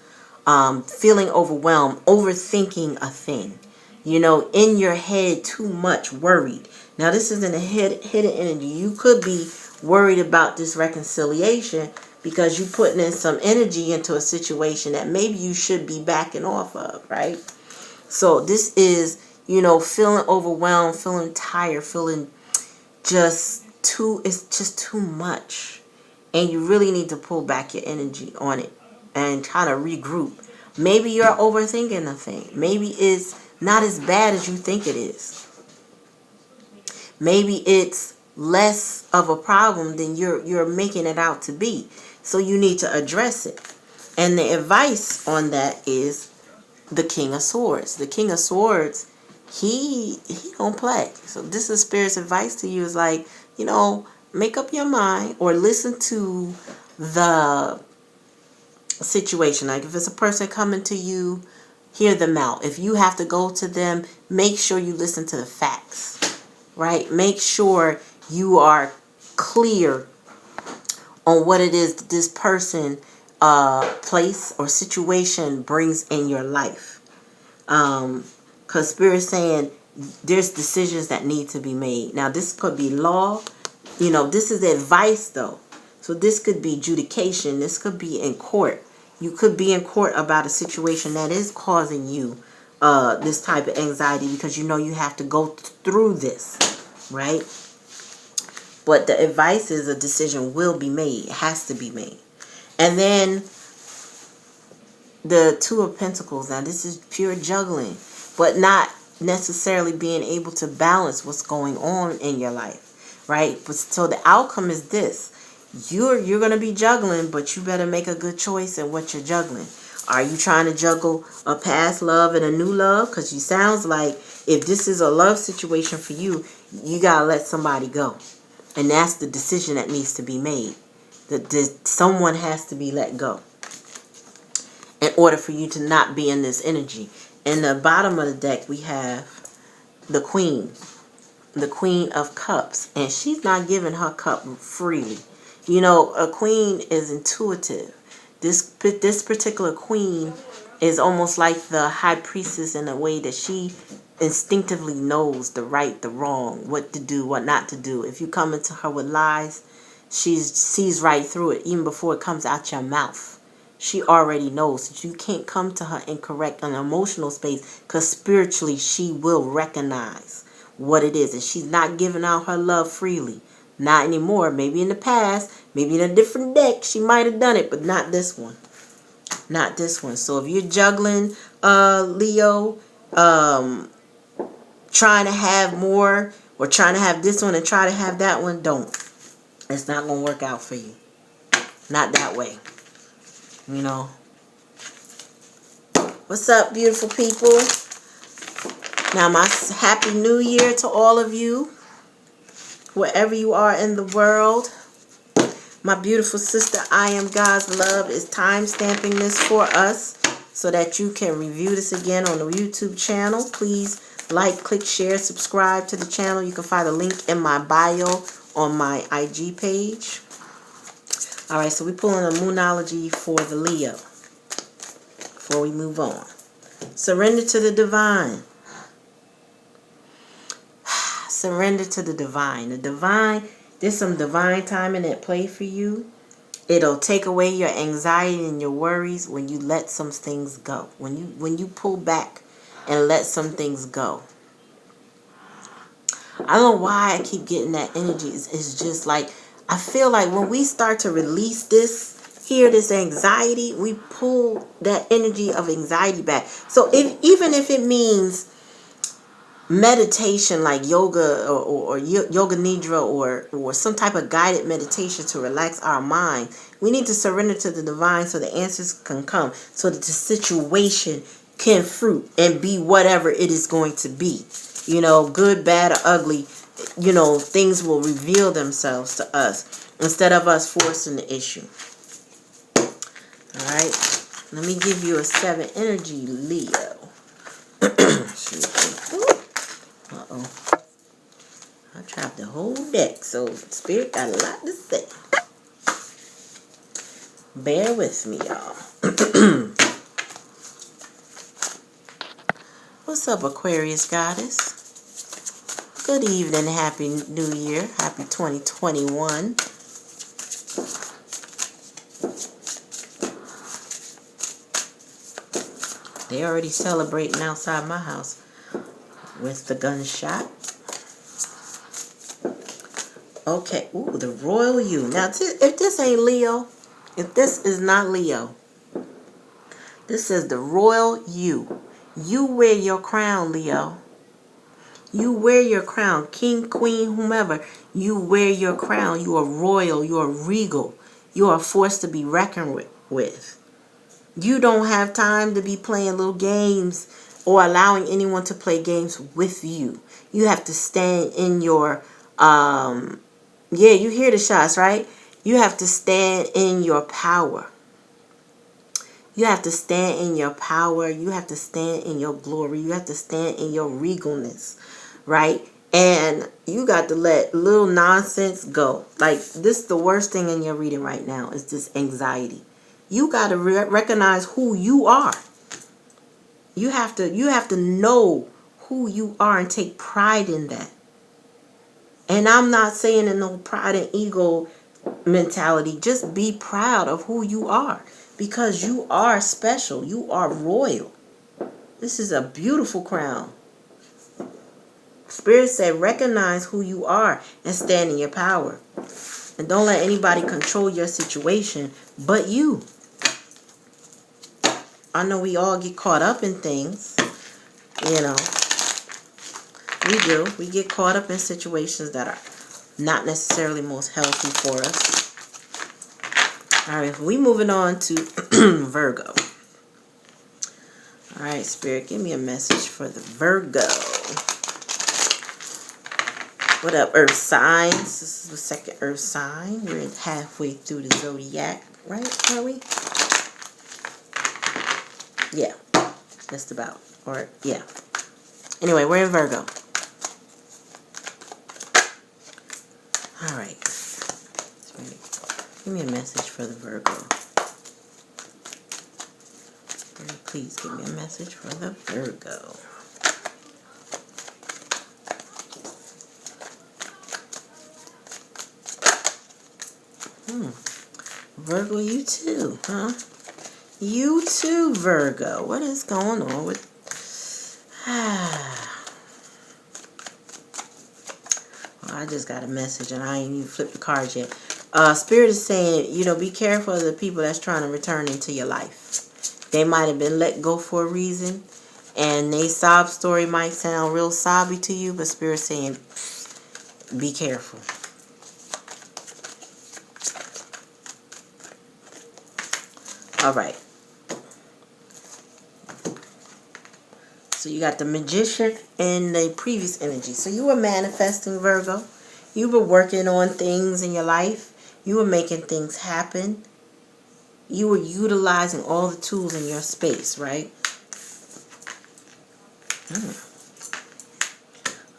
feeling overwhelmed, overthinking a thing. You know, in your head too much, worried. Now this isn't a hidden energy. You could be worried about this reconciliation because you're putting in some energy into a situation that maybe you should be backing off of, right? So this is, you know, feeling overwhelmed, feeling tired, feeling it's just too much. And you really need to pull back your energy on it and try to regroup. Maybe you're overthinking the thing. Maybe it's not as bad as you think it is. Maybe it's less of a problem than you're making it out to be. So you need to address it. And the advice on that is the King of Swords. The King of Swords, he don't play. So this is Spirit's advice to you is like, you know, make up your mind or listen to the situation. Like if it's a person coming to you, hear them out. If you have to go to them, make sure you listen to the facts, right? Make sure you are clear on what it is that this person, place or situation brings in your life. Because Spirit's saying there's decisions that need to be made. Now this could be law. You know, this is advice though. So this could be adjudication. This could be in court. You could be in court about a situation that is causing you this type of anxiety because you know you have to go through this, right? But the advice is a decision will be made. It has to be made. And then the Two of Pentacles. Now this is pure juggling, but not necessarily being able to balance what's going on in your life, right? But so the outcome is this. You're going to be juggling, but you better make a good choice in what you're juggling. Are you trying to juggle a past love and a new love? Because you sounds like if this is a love situation for you, you got to let somebody go. And that's the decision that needs to be made. That someone has to be let go in order for you to not be in this energy. In the bottom of the deck, we have the Queen of Cups. And she's not giving her cup freely. You know, a queen is intuitive. This particular queen is almost like the high priestess in a way that she instinctively knows the right, the wrong, what to do, what not to do. If you come into her with lies, she sees right through it even before it comes out your mouth. She already knows that you can't come to her incorrect on an emotional space because spiritually she will recognize what it is. And she's not giving out her love freely. Not anymore. Maybe in the past, maybe in a different deck, she might have done it, but not this one. Not this one. So if you're juggling, Leo, trying to have more or trying to have this one and try to have that one, don't. It's not going to work out for you. Not that way. You know. What's up, beautiful people? Now, my happy new year to all of you. Wherever you are in the world. My beautiful sister, I Am God's Love, is time stamping this for us so that you can review this again on the YouTube channel. Please like, click, share, subscribe to the channel. You can find a link in my bio on my IG page. Alright, so we're pulling a Moonology for the Leo before we move on. Surrender to the divine. Surrender to the divine. The divine, there's some divine timing at play for you. It'll take away your anxiety and your worries when you let some things go. When you pull back and let some things go. I don't know why I keep getting that energy. It's just like, I feel like when we start to release this anxiety, we pull that energy of anxiety back. So even if it means meditation like yoga or yoga nidra or some type of guided meditation to relax our mind, we need to surrender to the divine so the answers can come, so that the situation can fruit and be whatever it is going to be. You know, good, bad, or ugly. you know, things will reveal themselves to us instead of us forcing the issue. All right. Let me give you a 7 energy, Leo. Uh-oh. I trapped the whole deck, so Spirit got a lot to say. Bear with me, y'all. What's up, Aquarius goddess? Good evening, Happy New Year. Happy 2021. They already celebrating outside my house with the gunshot. Okay, ooh, the royal you. Now, if this ain't Leo, if this is not Leo, this is the royal you. You wear your crown, Leo. You wear your crown. King, queen, whomever. You wear your crown. You are royal. You are regal. You are a force to be reckoned with. You don't have time to be playing little games or allowing anyone to play games with you. You have to stand in your, yeah, you hear the shots, right? You have to stand in your power. You have to stand in your power. You have to stand in your glory. You have to stand in your regalness, right? And you got to let little nonsense go. Like, this is the worst thing in your reading right now is this anxiety. You got to recognize who you are. You have to know who you are and take pride in that. And I'm not saying in no pride and ego mentality. Just be proud of who you are. Because you are special. You are royal. This is a beautiful crown. Spirit said recognize who you are and stand in your power. And don't let anybody control your situation but you. I know we all get caught up in things. You know. We do. We get caught up in situations that are not necessarily most healthy for us. Alright, we moving on to Virgo. Alright, Spirit, give me a message for the Virgo. What up, Earth signs? This is the second Earth sign. We're halfway through the zodiac, right? Are we? Yeah, just about. Or, yeah. Anyway, we're in Virgo. Alright. Give me a message for the Virgo. Please give me a message for the Virgo. Virgo, you too, huh? You too, Virgo. What is going on with... Well, I just got a message and I ain't even flipped the cards yet. Spirit is saying, you know, be careful of the people that's trying to return into your life. They might have been let go for a reason. And they sob story might sound real sobby to you. But Spirit's saying, be careful. All right. So you got the Magician and the previous energy. So you were manifesting, Virgo. You were working on things in your life. You were making things happen. You were utilizing all the tools in your space, right?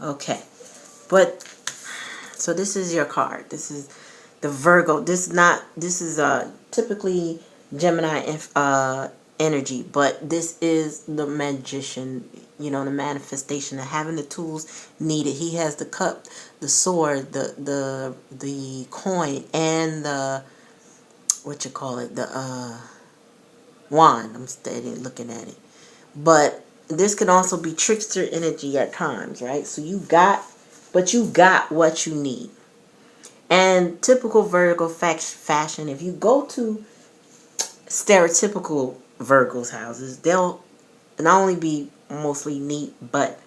Okay. But, so this is your card. This is the Virgo. This is typically Gemini energy, but this is the Magician, you know, the manifestation of having the tools needed. He has the cup, the sword, the coin, and the, what you call it, the wand. I'm steady looking at it. But this can also be trickster energy at times, right? So you got what you need. And typical Virgo fashion, if you go to stereotypical Virgo's houses, they'll not only be mostly neat, but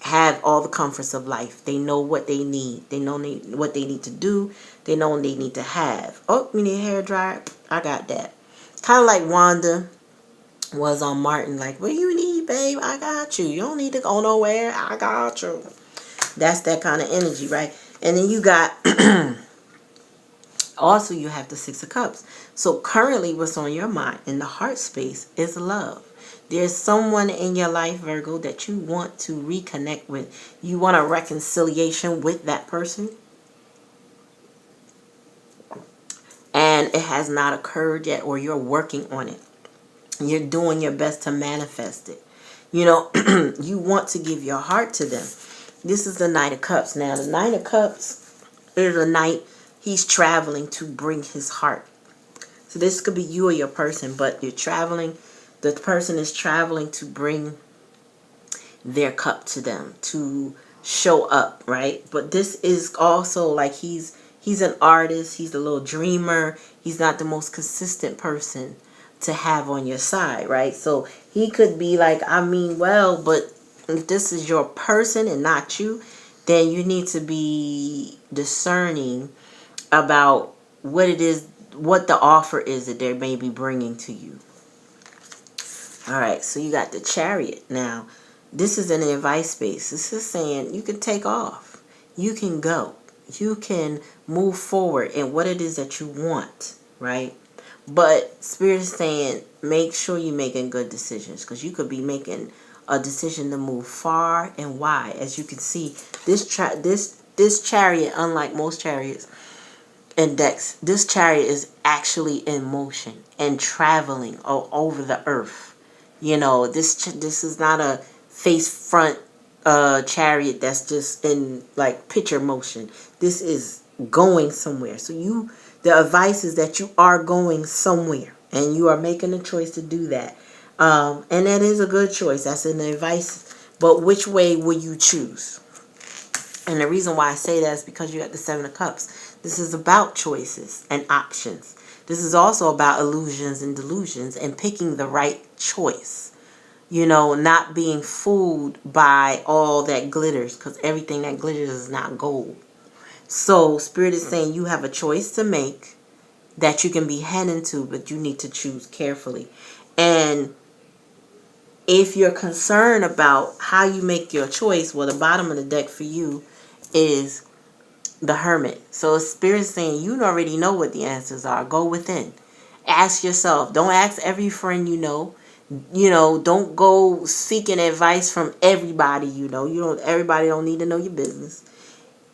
have all the comforts of life. They know what they need. They know what they need to do. They know what they need to have. Oh, you need a hair dryer? I got that. Kind of like Wanda was on Martin. Like, what do you need, babe? I got you. You don't need to go nowhere. I got you. That's that kind of energy, right? And then you got, also you have the Six of Cups. So currently what's on your mind in the heart space is love. There's someone in your life, Virgo, that you want to reconnect with. You want a reconciliation with that person. And it has not occurred yet, or you're working on it. You're doing your best to manifest it. You know, you want to give your heart to them. This is the Knight of Cups. Now, the Knight of Cups is a knight. He's traveling to bring his heart. So this could be you or your person, but you're traveling. The person is traveling to bring their cup to them, to show up, right? But this is also like he's an artist. He's a little dreamer. He's not the most consistent person to have on your side, right? So he could be like, I mean well, but if this is your person and not you, then you need to be discerning about what it is, what the offer is that they may be bringing to you. All right, so you got the Chariot. Now, this is an advice space. This is saying you can take off. You can go. You can move forward in what it is that you want, right? But Spirit is saying make sure you're making good decisions, because you could be making a decision to move far and wide. As you can see, this Chariot, unlike most chariots in decks, this Chariot is actually in motion and traveling all over the earth. You know, this is not a face front chariot that's just in like picture motion. This is going somewhere. So the advice is that you are going somewhere and you are making a choice to do that. And that is a good choice. That's an advice. But which way will you choose? And the reason why I say that is because you got the Seven of Cups. This is about choices and options. This is also about illusions and delusions and picking the right choice. You know, not being fooled by all that glitters, because everything that glitters is not gold. So Spirit is saying you have a choice to make that you can be heading to, but you need to choose carefully. And if you're concerned about how you make your choice, well, the bottom of the deck for you is the Hermit. So Spirit is saying you already know what the answers are. Go within. Ask yourself. Don't ask every friend you know. You know, don't go seeking advice from everybody you know. Everybody don't need to know your business.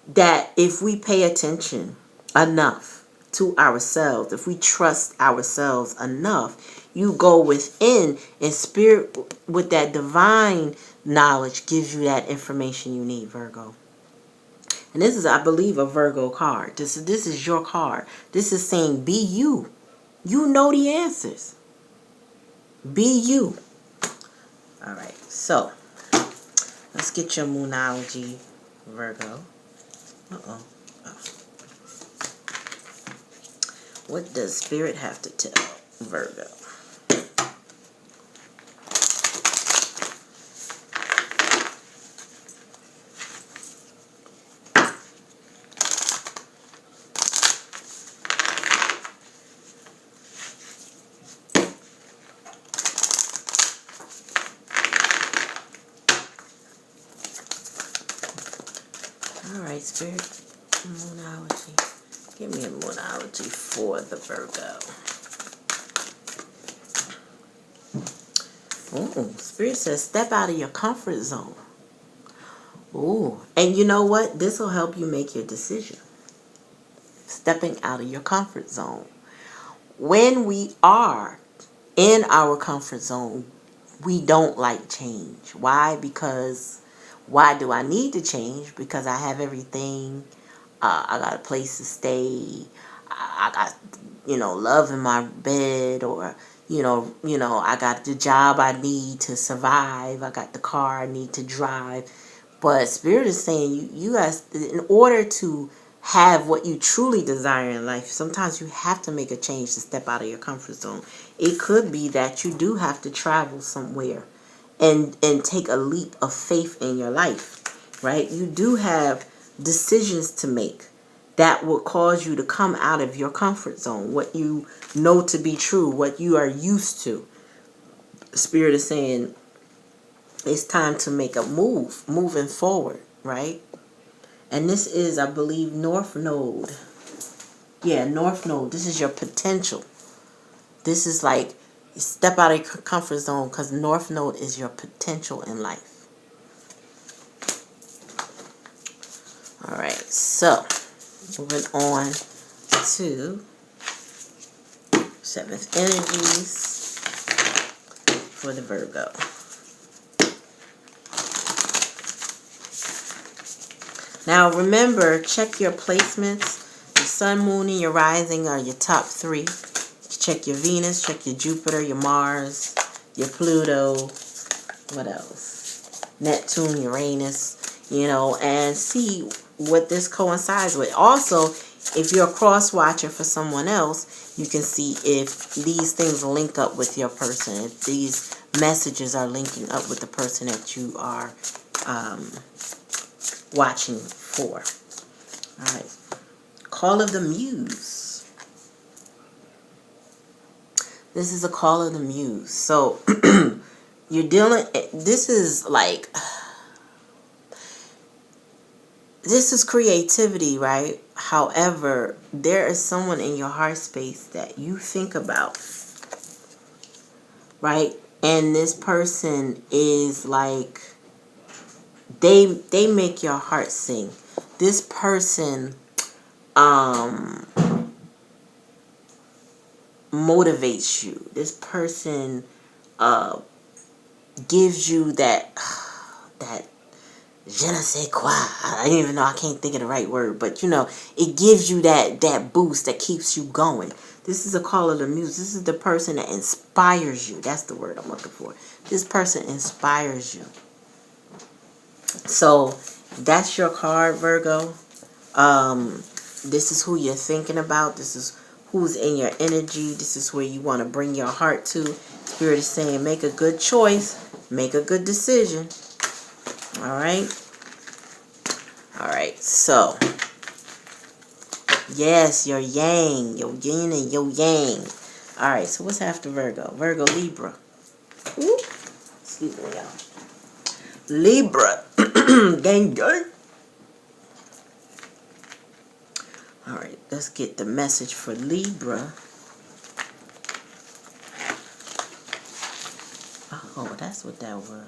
That if we pay attention enough to ourselves, if we trust ourselves enough, you go within, and Spirit with that divine knowledge gives you that information you need, Virgo. And this is, I believe, a Virgo card. This is your card. This is saying be you. You know the answers. Be you. All right, so let's get your moonology, Virgo. Uh-oh. Oh. What does Spirit have to tell Virgo? Alright, Spirit. Moonology. Give me a moonology for the Virgo. Oh, Spirit says step out of your comfort zone. Ooh, and you know what? This will help you make your decision. Stepping out of your comfort zone. When we are in our comfort zone, we don't like change. Why? Because why do I need to change? Because I have everything. I got a place to stay. I got, love in my bed, or, I got the job I need to survive. I got the car I need to drive. But Spirit is saying you guys, in order to have what you truly desire in life, sometimes you have to make a change to step out of your comfort zone. It could be that you do have to travel somewhere and take a leap of faith in your life, right? You do have decisions to make that will cause you to come out of your comfort zone, what you know to be true, what you are used to. Spirit is saying it's time to make a move, moving forward, right? And this is, I believe, North Node. Yeah, North Node. This is your potential. This is like, step out of your comfort zone, because North Node is your potential in life. Alright, so moving on to 7th energies for the Virgo. Now remember, check your placements. Your Sun, Moon, and your Rising are your top 3. Check your Venus, check your Jupiter, your Mars, your Pluto, what else? Neptune, Uranus, you know, and see what this coincides with. Also, if you're a cross watcher for someone else, you can see if these things link up with your person, if these messages are linking up with the person that you are watching for. All right. Call of the Muse. This is a call of the Muse. So, you're dealing, this is like, this is creativity, right? However, there is someone in your heart space that you think about, right? And this person is like, they make your heart sing. This person motivates you. This person gives you that je ne sais quoi. I don't even know, I can't think of the right word, but you know, it gives you that boost that keeps you going. This is a call of the Muse. This is the person that inspires you. That's the word I'm looking for. This person inspires you. So that's your card, Virgo. This is who you're thinking about. This is who's in your energy. This is where you want to bring your heart to. Spirit is saying, make a good choice. Make a good decision. All right. All right. So, yes, your yang, your yin and your yang. All right. So what's after Virgo? Virgo, Libra. Ooh. Excuse me, y'all. Libra. Gang, gang. All right. Let's get the message for Libra. Oh, that's what that was.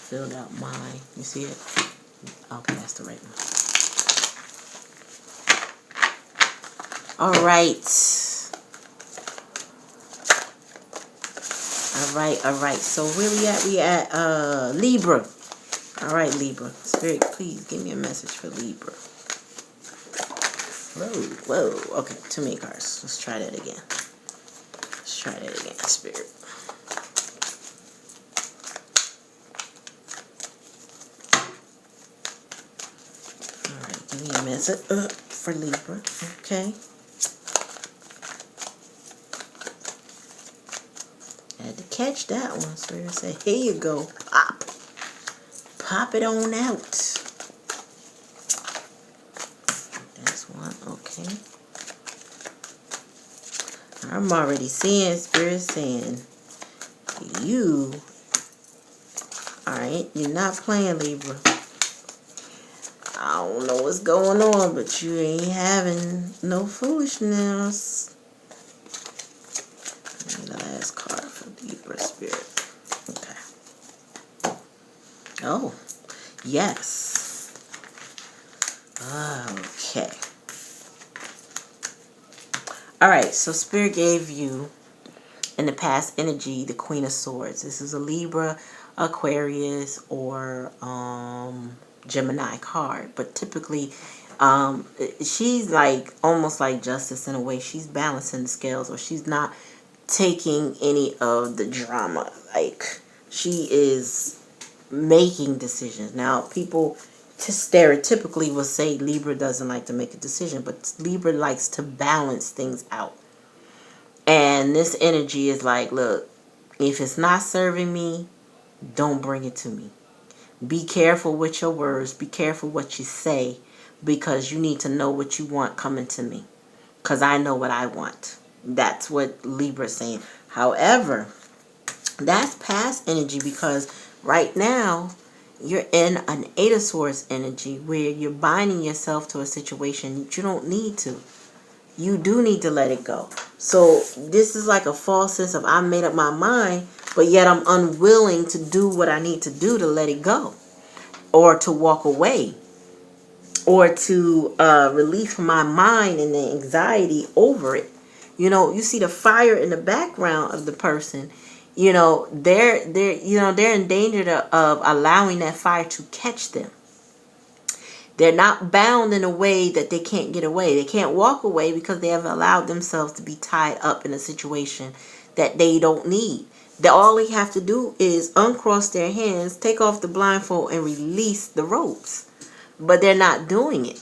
Filled out mine. You see it? Okay, that's the right one. All right. All right. So where we at? We at Libra. All right, Libra. Spirit, please give me a message for Libra. Whoa. Okay, too many cards. Let's try that again. Spirit. Give me a message for Libra. Okay. Had to catch that one. Spirit say, here you go. Pop. Pop it on out. That's one. Okay. I'm already seeing Spirit saying, you, alright, you're not playing, Libra. I don't know what's going on, but you ain't having no foolishness. And the last card for Libra, Spirit. Okay. Oh, yes. Okay. Alright, so Spirit gave you, in the past energy, the Queen of Swords. This is a Libra, Aquarius, or Gemini card, but typically she's like almost like Justice in a way. She's balancing the scales, or she's not taking any of the drama. Like, she is making decisions. Now, people stereotypically will say Libra doesn't like to make a decision, but Libra likes to balance things out. And this energy is like, look, if it's not serving me, don't bring it to me. Be careful with your words. Be careful what you say, because you need to know what you want coming to me, because I know what I want. That's what Libra is saying. However, that's past energy, because right now you're in an Eight of Swords energy where you're binding yourself to a situation that you don't need to. You do need to let it go. So this is like a false sense of I made up my mind, but yet I'm unwilling to do what I need to do to let it go, or to walk away, or to release my mind and the anxiety over it. You know, you see the fire in the background of the person. You know, they're in danger of allowing that fire to catch them. They're not bound in a way that they can't get away. They can't walk away because they have allowed themselves to be tied up in a situation that they don't need. All they have to do is uncross their hands, take off the blindfold, and release the ropes. But they're not doing it.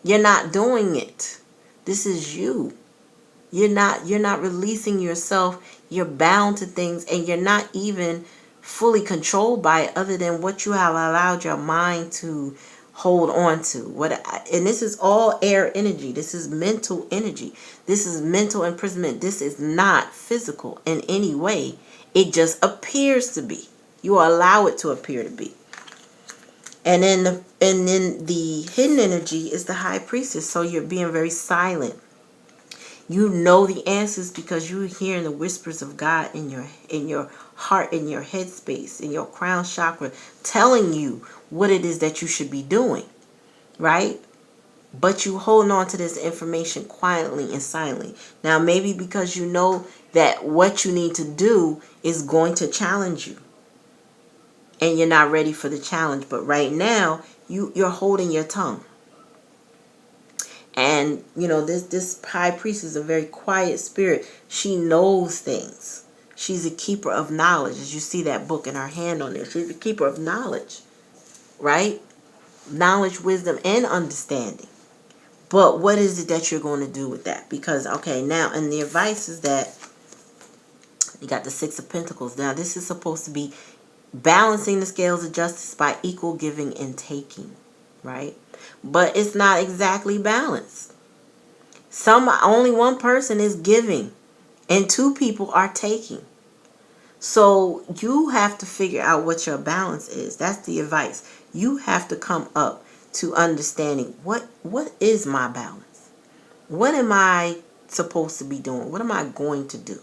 You're not doing it. This is you. You're not releasing yourself. You're bound to things, and you're not even fully controlled by it, other than what you have allowed your mind to hold on to. And this is all air energy. This is mental energy. This is mental imprisonment. This is not physical in any way. It just appears to be. You allow it to appear to be. And then the hidden energy is the High Priestess. So you're being very silent. You know the answers because you're hearing the whispers of God in your heart, in your head space, in your crown chakra, telling you what it is that you should be doing, right? But you holding on to this information quietly and silently. Now, maybe because you know that what you need to do is going to challenge you, and you're not ready for the challenge. But right now, you're holding your tongue. And, you know, this high priest is a very quiet spirit. She knows things. She's a keeper of knowledge. As you see that book in her hand on there. She's a keeper of knowledge. Right? Knowledge, wisdom, and understanding. But what is it that you're going to do with that? Because, okay, now, and the advice is that you got the Six of Pentacles. Now, this is supposed to be balancing the scales of justice by equal giving and taking. Right? But it's not exactly balanced. Only one person is giving and two people are taking. So you have to figure out what your balance is. That's the advice. You have to come up to understanding what is my balance? What am I supposed to be doing? What am I going to do?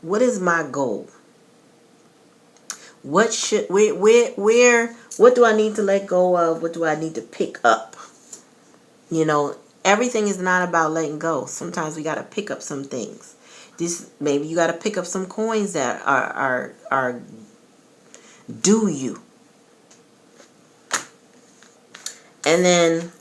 What is my goal? What do I need to let go of? What do I need to pick up? You know, everything is not about letting go. Sometimes we got to pick up some things. Maybe you got to pick up some coins that are due you. And then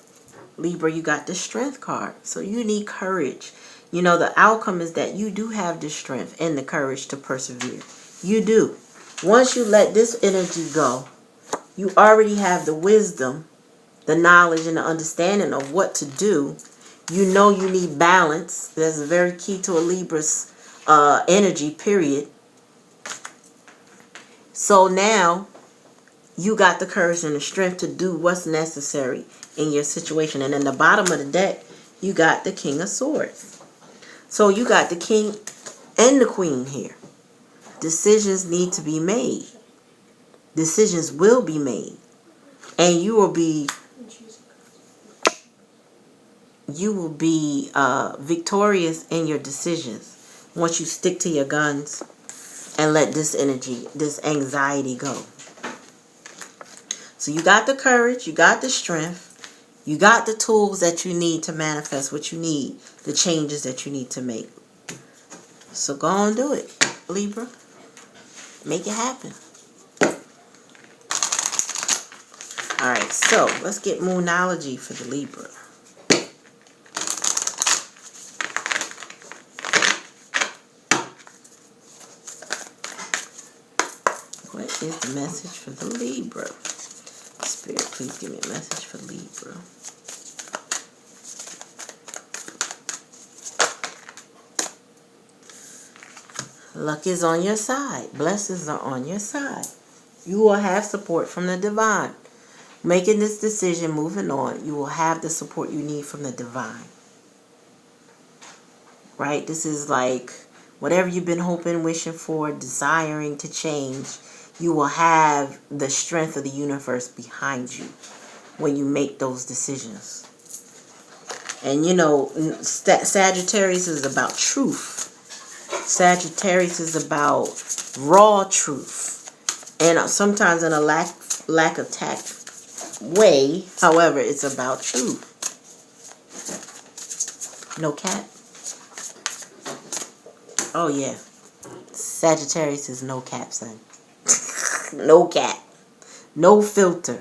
Libra, you got the Strength card. So you need courage. You know, the outcome is that you do have the strength and the courage to persevere. You do. Once you let this energy go, you already have the wisdom, the knowledge, and the understanding of what to do. You know you need balance. That's very key to a Libra's energy, period. So now you got the courage and the strength to do what's necessary in your situation. And in the bottom of the deck, you got the King of Swords. So you got the King and the Queen here. Decisions need to be made. Decisions will be made. And you will be victorious in your decisions once you stick to your guns and let this energy, this anxiety go. So you got the courage, you got the strength, you got the tools that you need to manifest what you need, the changes that you need to make. So go on and do it, Libra. Make it happen. Alright, so let's get Moonology for the Libra. What is the message for the Libra? Spirit, please give me a message for Libra. Luck is on your side. Blessings are on your side. You will have support from the divine. Making this decision, moving on, you will have the support you need from the divine. Right? This is like whatever you've been hoping, wishing for, desiring to change, you will have the strength of the universe behind you when you make those decisions. And you know, Sagittarius is about truth. Sagittarius is about raw truth. And sometimes in a lack of tact way, however, it's about truth. No cap? Oh yeah. Sagittarius is no cap, son. No cap. No filter.